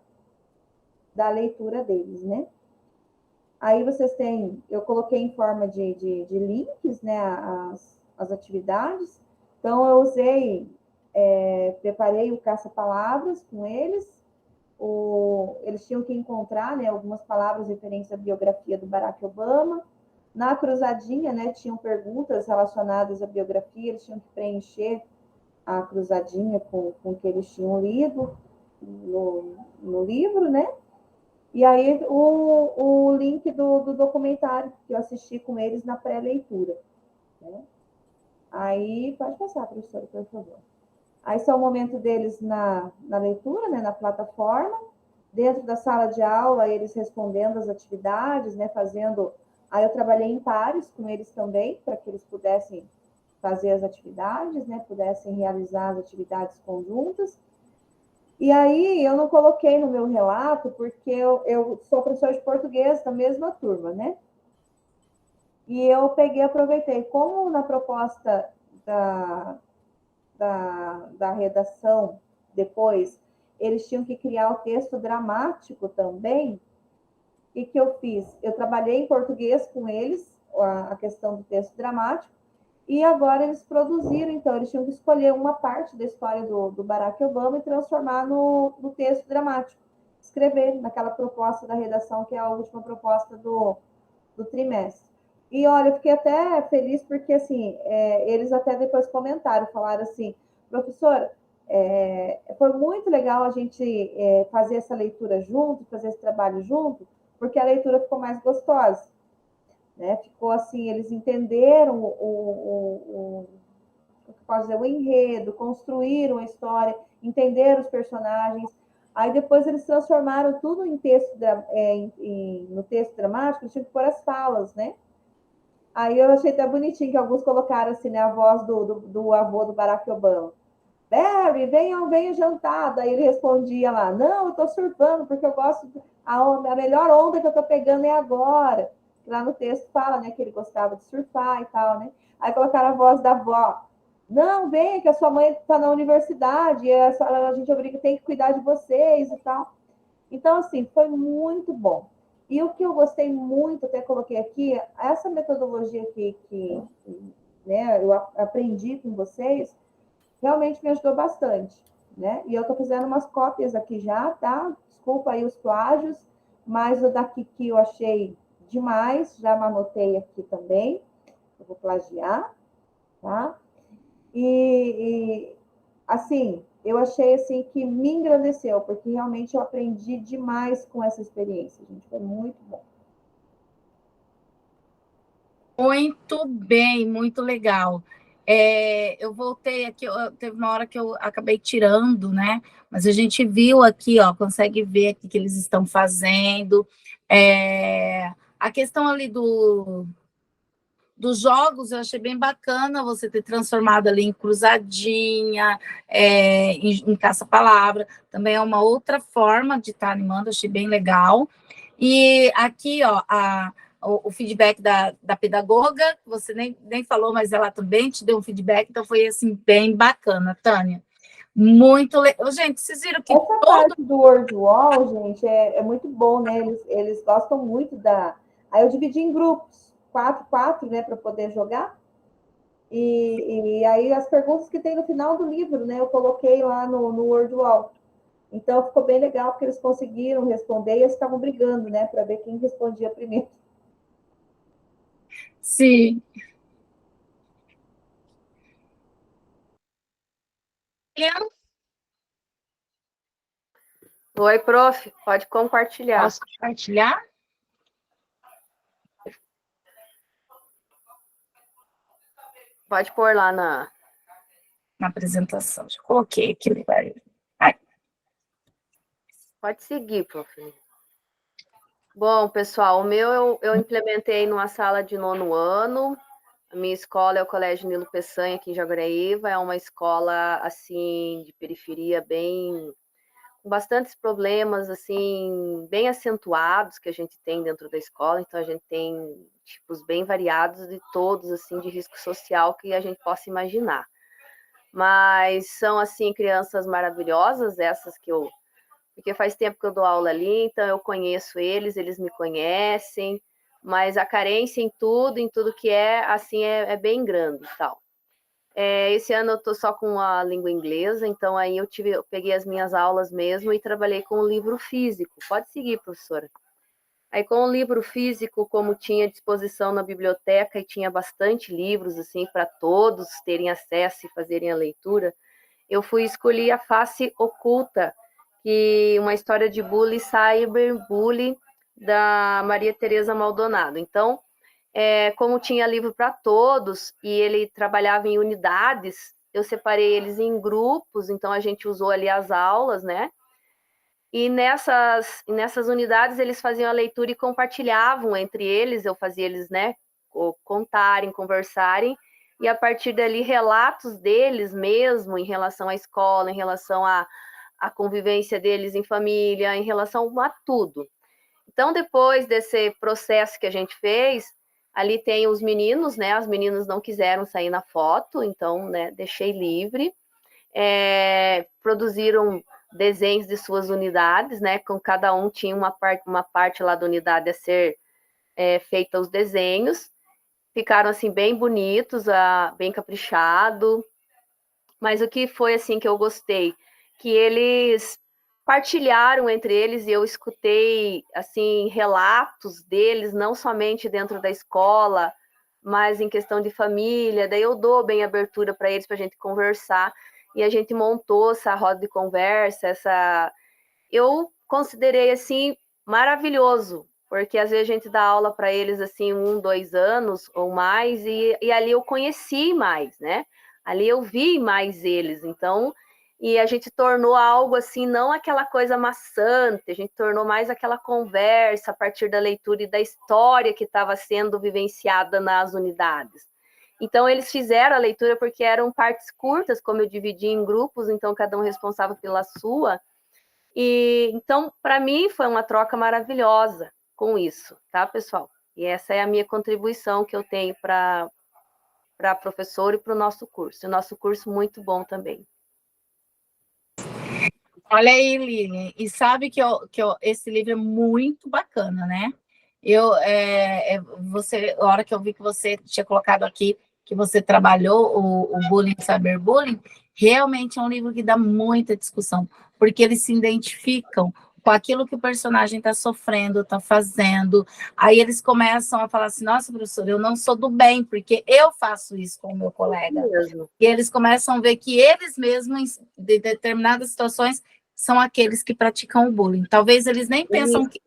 leitura deles, né. Aí vocês têm, eu coloquei em forma de links, né, as atividades. Então, eu usei, preparei o caça-palavras com eles. Eles tinham que encontrar, né, algumas palavras referentes à biografia do Barack Obama. Na cruzadinha, né, tinham perguntas relacionadas à biografia, eles tinham que preencher a cruzadinha com o que eles tinham lido no livro, né? E aí o link do documentário que eu assisti com eles na pré-leitura, né? Aí, pode passar, professora, por favor. Aí são o momento deles na leitura, né, na plataforma. dentro da sala de aula, eles respondendo as atividades, né, fazendo... Aí eu trabalhei em pares com eles também, para que eles pudessem fazer as atividades, né, pudessem realizar as atividades conjuntas. E aí eu não coloquei no meu relato, porque eu sou professora de português da mesma turma, né? E eu peguei e aproveitei, como na proposta da redação, depois, eles tinham que criar o texto dramático também. O que eu fiz? Eu trabalhei em português com eles, a questão do texto dramático, e agora eles produziram, então, eles tinham que escolher uma parte da história do Barack Obama e transformar no texto dramático. Escrever naquela proposta da redação, que é a última proposta do trimestre. E, olha, eu fiquei até feliz porque, assim, eles até depois comentaram, falaram assim, professora, foi muito legal a gente fazer essa leitura junto, fazer esse trabalho junto, porque a leitura ficou mais gostosa. Né? Ficou assim, eles entenderam o enredo, construíram a história, entenderam os personagens. Aí depois eles transformaram tudo em texto, no texto dramático, eles tinham que pôr as falas, né? Aí eu achei até bonitinho que alguns colocaram assim, né, a voz do avô do Barack Obama. Barry, venham jantar. Daí ele respondia lá, não, eu estou surfando, porque eu gosto, a melhor onda que eu estou pegando é agora. Lá no texto fala, né, que ele gostava de surfar e tal, né? Aí colocaram a voz da avó. Não, venha, que a sua mãe está na universidade, a gente tem que cuidar de vocês e tal. Então, assim, foi muito bom. E o que eu gostei muito, até coloquei aqui, essa metodologia que né, eu aprendi com vocês, realmente me ajudou bastante, né? E eu estou fazendo umas cópias aqui já, tá? Desculpa aí os plágios, mas o daqui que eu achei demais, já anotei aqui também, eu vou plagiar, tá? E assim, eu achei assim que me engrandeceu, porque realmente eu aprendi demais com essa experiência, gente, foi muito bom. Muito bem, muito legal. Eu voltei aqui, teve uma hora que eu acabei tirando, né? Mas a gente viu aqui, ó, consegue ver aqui que eles estão fazendo. A questão ali dos jogos, eu achei bem bacana você ter transformado ali em cruzadinha, em caça-palavra. Também é uma outra forma de estar animando, achei bem legal. E aqui, ó, o feedback da pedagoga, você nem falou, mas ela também te deu um feedback, então foi, assim, bem bacana, Tânia. Muito legal. Gente, vocês viram que essa parte do Word Wall, gente, é muito bom, né? Eles gostam muito da... Aí eu dividi em grupos, 4, né, para poder jogar. E aí as perguntas que tem no final do livro, né, eu coloquei lá no Word Wall. Então ficou bem legal, porque eles conseguiram responder e eles estavam brigando, né, para ver quem respondia primeiro. Sim. Oi, prof, pode compartilhar. Posso compartilhar? Pode pôr lá na apresentação. Já coloquei aqui. Pode seguir, prof. Bom, pessoal, o meu eu implementei numa sala de 9º ano. A minha escola é o Colégio Nilo Peçanha, aqui em Jaguaraíva. É uma escola, assim, de periferia, com bastantes problemas, assim, bem acentuados que a gente tem dentro da escola. Então, a gente tem tipos bem variados de todos, assim, de risco social que a gente possa imaginar. Mas são, assim, crianças maravilhosas, essas porque faz tempo que eu dou aula ali, então eu conheço eles me conhecem, mas a carência em tudo que assim, é bem grande e tal. Esse ano eu estou só com a língua inglesa, então aí eu peguei as minhas aulas mesmo e trabalhei com o livro físico. Pode seguir, professora. Aí com o livro físico, como tinha disposição na biblioteca e tinha bastante livros, assim, para todos terem acesso e fazerem a leitura, eu fui escolher A Face Oculta, uma história de bullying, cyberbullying, da Maria Tereza Maldonado. Então, como tinha livro para todos e ele trabalhava em unidades, eu separei eles em grupos, então a gente usou ali as aulas, né? E nessas unidades eles faziam a leitura e compartilhavam entre eles, eu fazia eles, né, contarem, conversarem, e a partir dali relatos deles mesmo em relação à escola, em relação à convivência deles em família, em relação a tudo. Então, depois desse processo que a gente fez, ali tem os meninos, né? As meninas não quiseram sair na foto, então, né, deixei livre. Produziram desenhos de suas unidades, né? Com cada um tinha uma parte lá da unidade a ser feita os desenhos. Ficaram, assim, bem bonitos, bem caprichado. Mas o que foi, assim, que eu gostei? Que eles partilharam entre eles e eu escutei, assim, relatos deles, não somente dentro da escola, mas em questão de família. Daí eu dou bem abertura para eles, para a gente conversar. E a gente montou essa roda de conversa, eu considerei, assim, maravilhoso, porque às vezes a gente dá aula para eles, assim, 1, 2 anos ou mais, e ali eu conheci mais, né? Ali eu vi mais eles, então, e a gente tornou algo assim, não aquela coisa maçante, a gente tornou mais aquela conversa a partir da leitura e da história que estava sendo vivenciada nas unidades. Então, eles fizeram a leitura porque eram partes curtas, como eu dividi em grupos, então cada um responsável pela sua. E então, para mim, foi uma troca maravilhosa com isso, tá, pessoal? E essa é a minha contribuição que eu tenho para professor e para o nosso curso. O nosso curso muito bom também. Olha aí, Lili, e sabe que esse livro é muito bacana, né? A hora que eu vi que você tinha colocado aqui, que você trabalhou o bullying, cyberbullying, realmente é um livro que dá muita discussão, porque eles se identificam com aquilo que o personagem está sofrendo, está fazendo. Aí eles começam a falar assim, nossa, professor, eu não sou do bem, porque eu faço isso com o meu colega. E eles começam a ver que eles mesmos, em determinadas situações, são aqueles que praticam o bullying. Talvez eles nem pensam que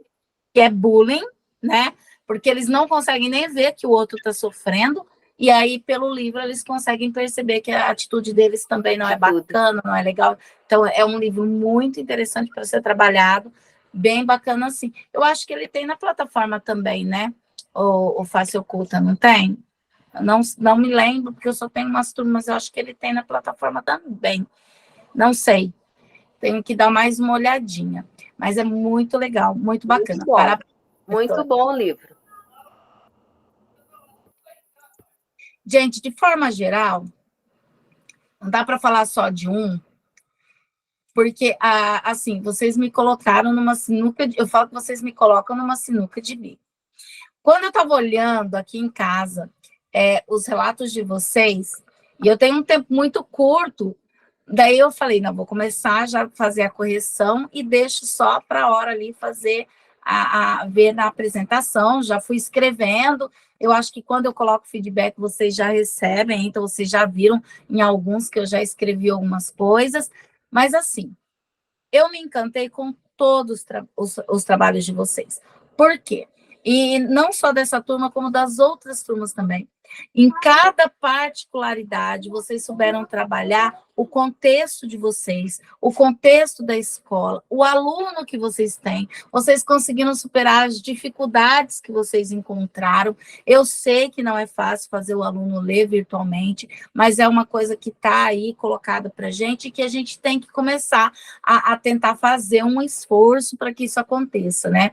é bullying, né? Porque eles não conseguem nem ver que o outro está sofrendo, e aí, pelo livro, eles conseguem perceber que a atitude deles também não é bacana, não é legal. Então, é um livro muito interessante para ser trabalhado, bem bacana, assim. Eu acho que ele tem na plataforma também, né? O Face Oculta, não tem? Não me lembro, porque eu só tenho umas turmas, eu acho que ele tem na plataforma também. Não sei. Tenho que dar mais uma olhadinha. Mas é muito legal, muito bacana. Muito bom o livro. Gente, de forma geral, não dá para falar só de um, porque, assim, vocês me colocaram numa sinuca, eu falo que vocês me colocam numa sinuca de bico. Quando eu estava olhando aqui em casa os relatos de vocês, e eu tenho um tempo muito curto, daí eu falei, não, vou começar já a fazer a correção e deixo só para a hora ali fazer ver na apresentação, já fui escrevendo. Eu acho que quando eu coloco feedback, vocês já recebem, então vocês já viram em alguns que eu já escrevi algumas coisas, mas assim, eu me encantei com todos os trabalhos de vocês. Por quê? E não só dessa turma, como das outras turmas também. Em cada particularidade, vocês souberam trabalhar o contexto de vocês, o contexto da escola, o aluno que vocês têm. Vocês conseguiram superar as dificuldades que vocês encontraram. Eu sei que não é fácil fazer o aluno ler virtualmente, mas é uma coisa que está aí colocada para a gente e que a gente tem que começar a tentar fazer um esforço para que isso aconteça, né?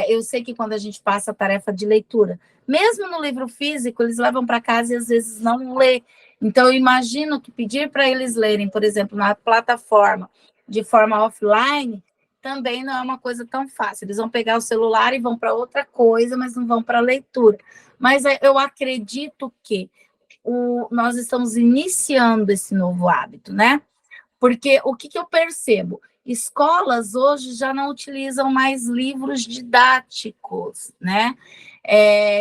Eu sei que quando a gente passa a tarefa de leitura, mesmo no livro físico, eles levam para casa e às vezes não lê. Então, eu imagino que pedir para eles lerem, por exemplo, na plataforma, de forma offline, também não é uma coisa tão fácil. Eles vão pegar o celular e vão para outra coisa, mas não vão para a leitura. Mas eu acredito que nós estamos iniciando esse novo hábito, né? Porque o que eu percebo? Escolas hoje já não utilizam mais livros didáticos, né?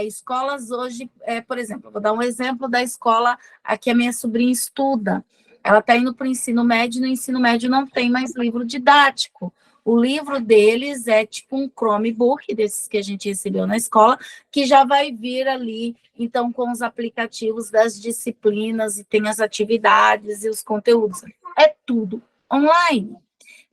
Escolas hoje, por exemplo, vou dar um exemplo da escola a que a minha sobrinha estuda. Ela está indo para o ensino médio, e no ensino médio não tem mais livro didático. O livro deles é tipo um Chromebook, desses que a gente recebeu na escola, que já vai vir ali, então, com os aplicativos das disciplinas, e tem as atividades e os conteúdos. É tudo online.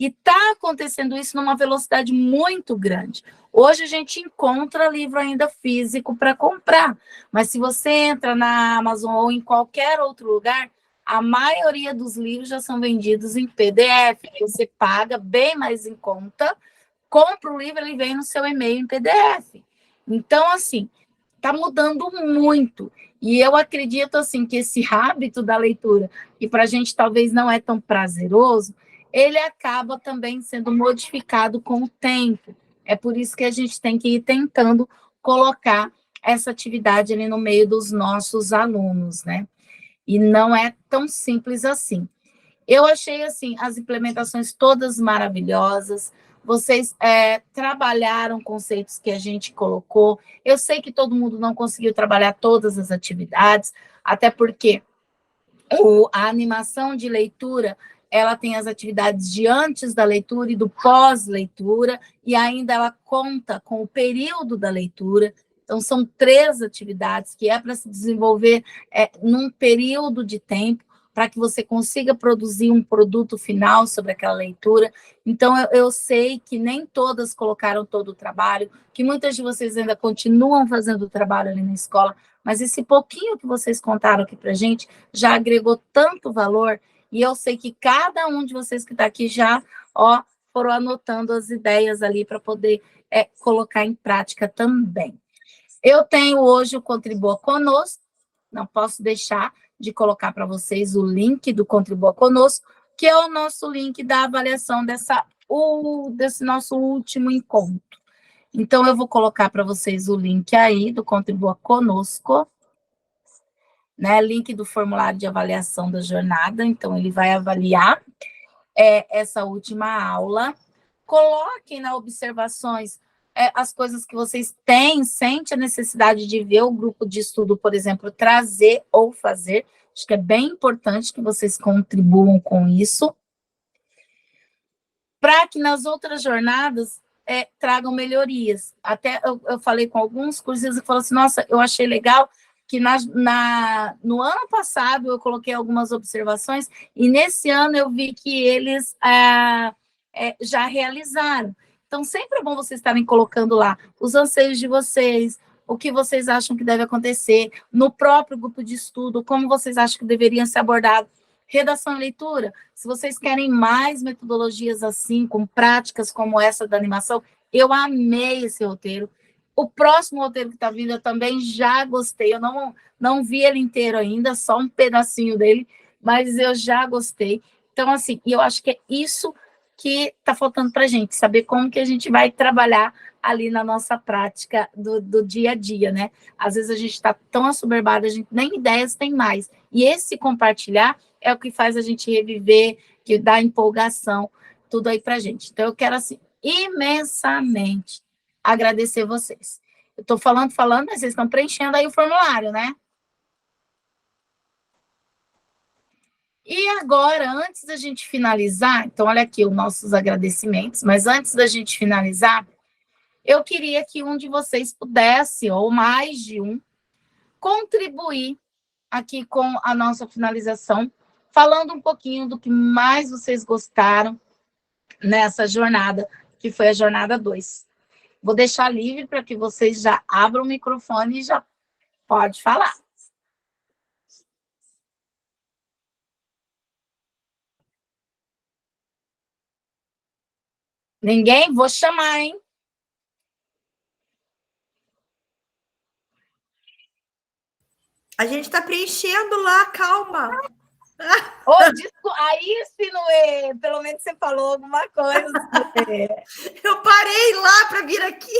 E está acontecendo isso numa velocidade muito grande. Hoje a gente encontra livro ainda físico para comprar, mas se você entra na Amazon ou em qualquer outro lugar, a maioria dos livros já são vendidos em PDF. Você paga bem mais em conta, compra o livro, ele vem no seu e-mail em PDF. Então, assim, está mudando muito. E eu acredito assim que esse hábito da leitura, que para a gente talvez não é tão prazeroso, ele acaba também sendo modificado com o tempo. É por isso que a gente tem que ir tentando colocar essa atividade ali no meio dos nossos alunos, né? E não é tão simples assim. Eu achei, assim, as implementações todas maravilhosas. Vocês trabalharam conceitos que a gente colocou. Eu sei que todo mundo não conseguiu trabalhar todas as atividades, até porque a animação de leitura, ela tem as atividades de antes da leitura e do pós-leitura, e ainda ela conta com o período da leitura. Então, são 3 atividades que é para se desenvolver num período de tempo, para que você consiga produzir um produto final sobre aquela leitura. Então, eu sei que nem todas colocaram todo o trabalho, que muitas de vocês ainda continuam fazendo o trabalho ali na escola, mas esse pouquinho que vocês contaram aqui para a gente já agregou tanto valor, e eu sei que cada um de vocês que está aqui já foram anotando as ideias ali para poder colocar em prática também. Eu tenho hoje o Contribua Conosco, não posso deixar de colocar para vocês o link do Contribua Conosco, que é o nosso link da avaliação desse nosso último encontro. Então, eu vou colocar para vocês o link aí do Contribua Conosco, né? Link do formulário de avaliação da jornada. Então, ele vai avaliar essa última aula. Coloquem nas observações as coisas que vocês têm, sente a necessidade de ver o grupo de estudo, por exemplo, trazer ou fazer. Acho que é bem importante que vocês contribuam com isso, para que nas outras jornadas tragam melhorias. Até eu falei com alguns cursos que falaram assim, nossa, eu achei legal que no ano passado eu coloquei algumas observações, e nesse ano eu vi que eles já realizaram. Então, sempre é bom vocês estarem colocando lá os anseios de vocês, o que vocês acham que deve acontecer, no próprio grupo de estudo, como vocês acham que deveriam ser abordados. Redação e leitura, se vocês querem mais metodologias assim, com práticas como essa da animação, eu amei esse roteiro. O próximo roteiro que está vindo eu também já gostei, eu não vi ele inteiro ainda, só um pedacinho dele, mas eu já gostei. Então, assim, eu acho que é isso que está faltando para a gente, saber como que a gente vai trabalhar ali na nossa prática do dia a dia, né? Às vezes a gente está tão assoberbado, a gente nem ideias tem mais. E esse compartilhar é o que faz a gente reviver, que dá empolgação, tudo aí para a gente. Então, eu quero, assim, imensamente agradecer vocês. Eu estou falando, mas vocês estão preenchendo aí o formulário, né? E agora, antes da gente finalizar, então, olha aqui os nossos agradecimentos, mas antes da gente finalizar, eu queria que um de vocês pudesse, ou mais de um, contribuir aqui com a nossa finalização, falando um pouquinho do que mais vocês gostaram nessa jornada, que foi a jornada 2. Vou deixar livre para que vocês já abram o microfone e já pode falar. Ninguém? Vou chamar, hein? A gente está preenchendo lá, calma. Aí, Sinuê, pelo menos você falou alguma coisa. Eu parei lá para vir aqui.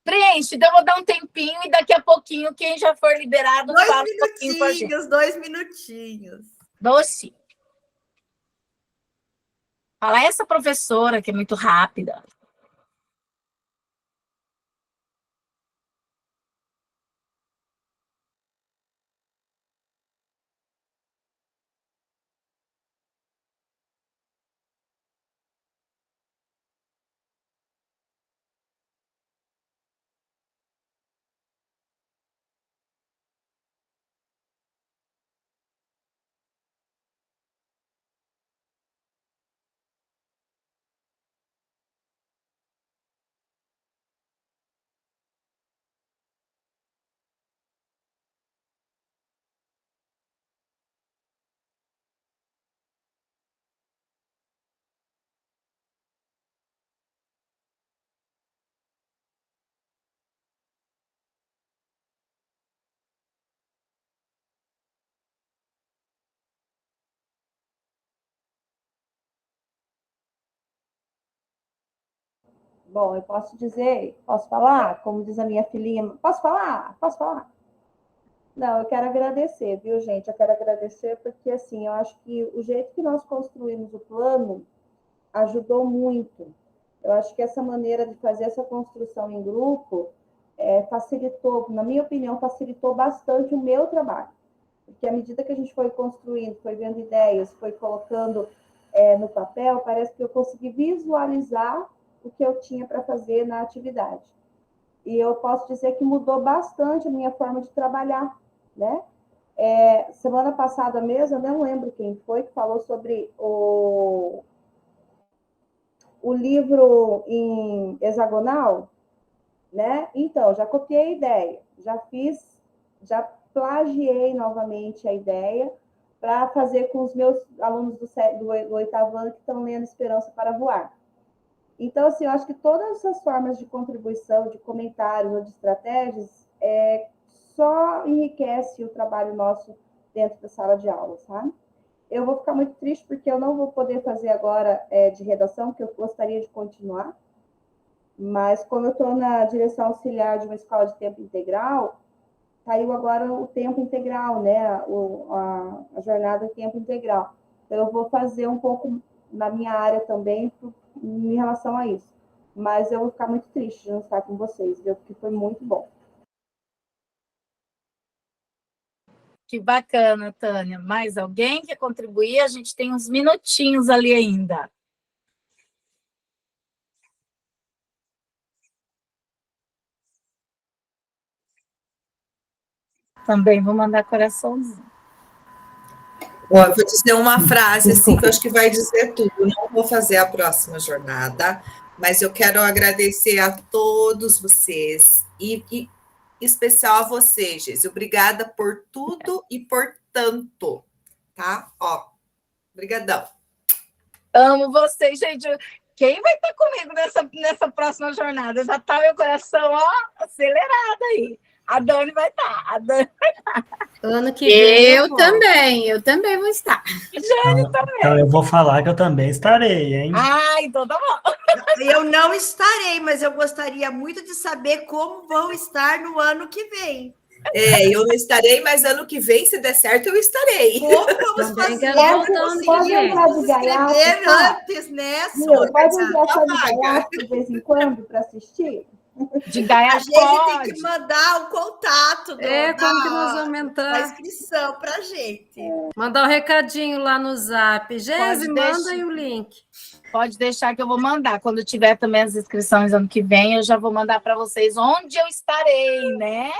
Preenche, então eu vou dar um tempinho e daqui a pouquinho, quem já for liberado, fala um pouquinho com a gente. 2 minutinhos. Doce. Fala essa professora que é muito rápida. Bom, eu posso dizer, posso falar? Como diz a minha filhinha, posso falar? Posso falar? Não, eu quero agradecer, viu, gente? Eu quero agradecer porque, assim, eu acho que o jeito que nós construímos o plano ajudou muito. Eu acho que essa maneira de fazer essa construção em grupo facilitou, na minha opinião, facilitou bastante o meu trabalho. Porque à medida que a gente foi construindo, foi vendo ideias, foi colocando no papel, parece que eu consegui visualizar o que eu tinha para fazer na atividade. E eu posso dizer que mudou bastante a minha forma de trabalhar, né? Semana passada mesmo, eu não lembro quem foi que falou sobre o livro em hexagonal, né? Então, já copiei a ideia, já plagiei novamente a ideia para fazer com os meus alunos do 8º ano que estão lendo Esperança para Voar. Então, assim, eu acho que todas essas formas de contribuição, de comentários ou de estratégias, só enriquece o trabalho nosso dentro da sala de aula, sabe? Eu vou ficar muito triste porque eu não vou poder fazer agora de redação, que eu gostaria de continuar, mas como eu estou na direção auxiliar de uma escola de tempo integral, caiu agora o tempo integral, né? A jornada tempo integral. Então, eu vou fazer um pouco na minha área também em relação a isso. Mas eu vou ficar muito triste de não estar com vocês, viu? Porque foi muito bom. Que bacana, Tânia. Mais alguém quer contribuir? A gente tem uns minutinhos ali ainda. Também vou mandar coraçãozinho. Bom, eu vou dizer uma frase assim que eu acho que vai dizer tudo. Não vou fazer a próxima jornada, mas eu quero agradecer a todos vocês e em especial a você, Geise. Obrigada por tudo e por tanto, tá? Ó, brigadão. Amo vocês, gente. Quem vai estar comigo nessa próxima jornada? Já está meu coração, ó, acelerado aí. A Dani vai estar. Ano que vem. Eu também vou estar. Jane também. Então eu vou falar que eu também estarei, hein? Ah, então tá bom. Eu não estarei, mas eu gostaria muito de saber como vão estar no ano que vem. Eu não estarei, mas ano que vem, se der certo, eu estarei. Como vamos fazer? Pode entrar de gaiato, antes, né? Pode entrar só de gaiato de vez em quando para assistir? De gaiato, a gente tem que mandar o contato como que nós vamos entrar? Da inscrição para a gente. Mandar um recadinho lá no Zap. Geise, manda aí o link. Pode deixar que eu vou mandar. Quando tiver também as inscrições ano que vem, eu já vou mandar para vocês onde eu estarei, né?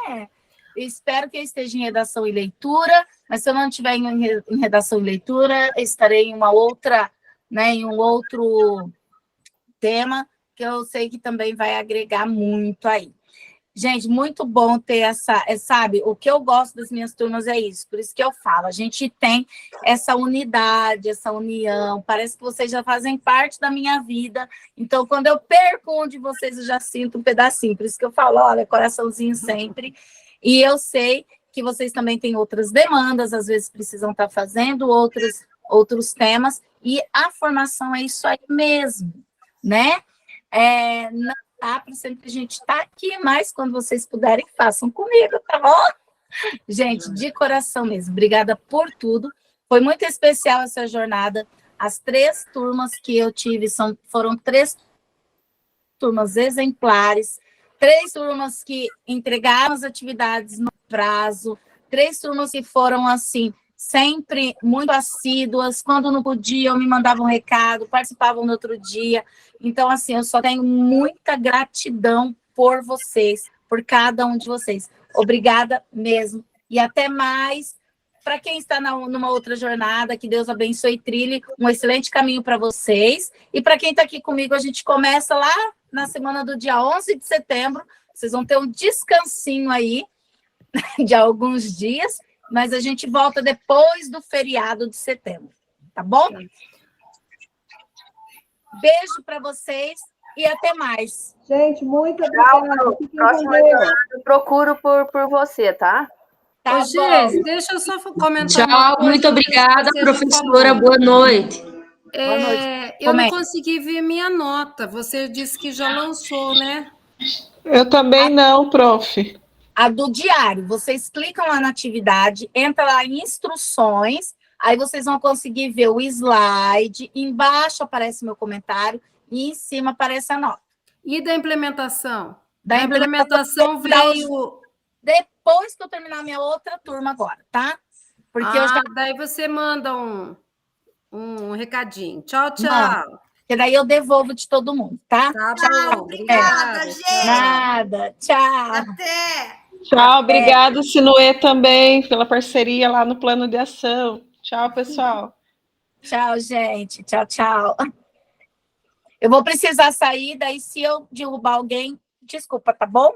Eu espero que eu esteja em redação e leitura, mas se eu não estiver em redação e leitura, eu estarei em uma outra, né, em um outro tema, que eu sei que também vai agregar muito aí. Gente, muito bom ter sabe, o que eu gosto das minhas turmas é isso, por isso que eu falo, a gente tem essa unidade, essa união, parece que vocês já fazem parte da minha vida, então quando eu perco um de vocês, eu já sinto um pedacinho, por isso que eu falo, olha, coraçãozinho sempre, e eu sei que vocês também têm outras demandas, às vezes precisam estar fazendo outros temas, e a formação é isso aí mesmo, né? Não dá para sempre a gente estar aqui, mas quando vocês puderem, façam comigo, tá bom? Gente, de coração mesmo, obrigada por tudo. Foi muito especial essa jornada. As 3 turmas que eu tive foram 3 turmas exemplares, 3 turmas que entregaram as atividades no prazo, 3 turmas que foram assim, sempre muito assíduas, quando não podiam, me mandavam um recado, participavam no outro dia. Então, assim, eu só tenho muita gratidão por vocês, por cada um de vocês. Obrigada mesmo. E até mais. Para quem está numa outra jornada, que Deus abençoe e trilhe um excelente caminho para vocês. E para quem está aqui comigo, a gente começa lá na semana do dia 11 de setembro. Vocês vão ter um descansinho aí de alguns dias, mas a gente volta depois do feriado de setembro, tá bom? Beijo para vocês e até mais. Gente, muito obrigada. Próxima jornada eu procuro por você, tá? Ô, Geise, deixa eu só comentar. Tchau, muito obrigada, professora. Boa noite. Boa noite. Eu não consegui ver minha nota. Você disse que já lançou, né? Eu também não, prof. A do diário. Vocês clicam lá na atividade, entra lá em instruções, aí vocês vão conseguir ver o slide, embaixo aparece meu comentário e em cima aparece a nota. E da implementação? Da implementação veio... Depois que eu terminar a minha outra turma agora, tá? Porque eu já... daí você manda um recadinho. Tchau, tchau. Não, porque daí eu devolvo de todo mundo, tá? Tá Tchau, obrigada, gente. Nada, tchau. Até. Tchau, obrigado, Sinuê, também, pela parceria lá no plano de ação. Tchau, pessoal. Tchau, gente. Tchau, tchau. Eu vou precisar sair, daí se eu derrubar alguém, desculpa, tá bom?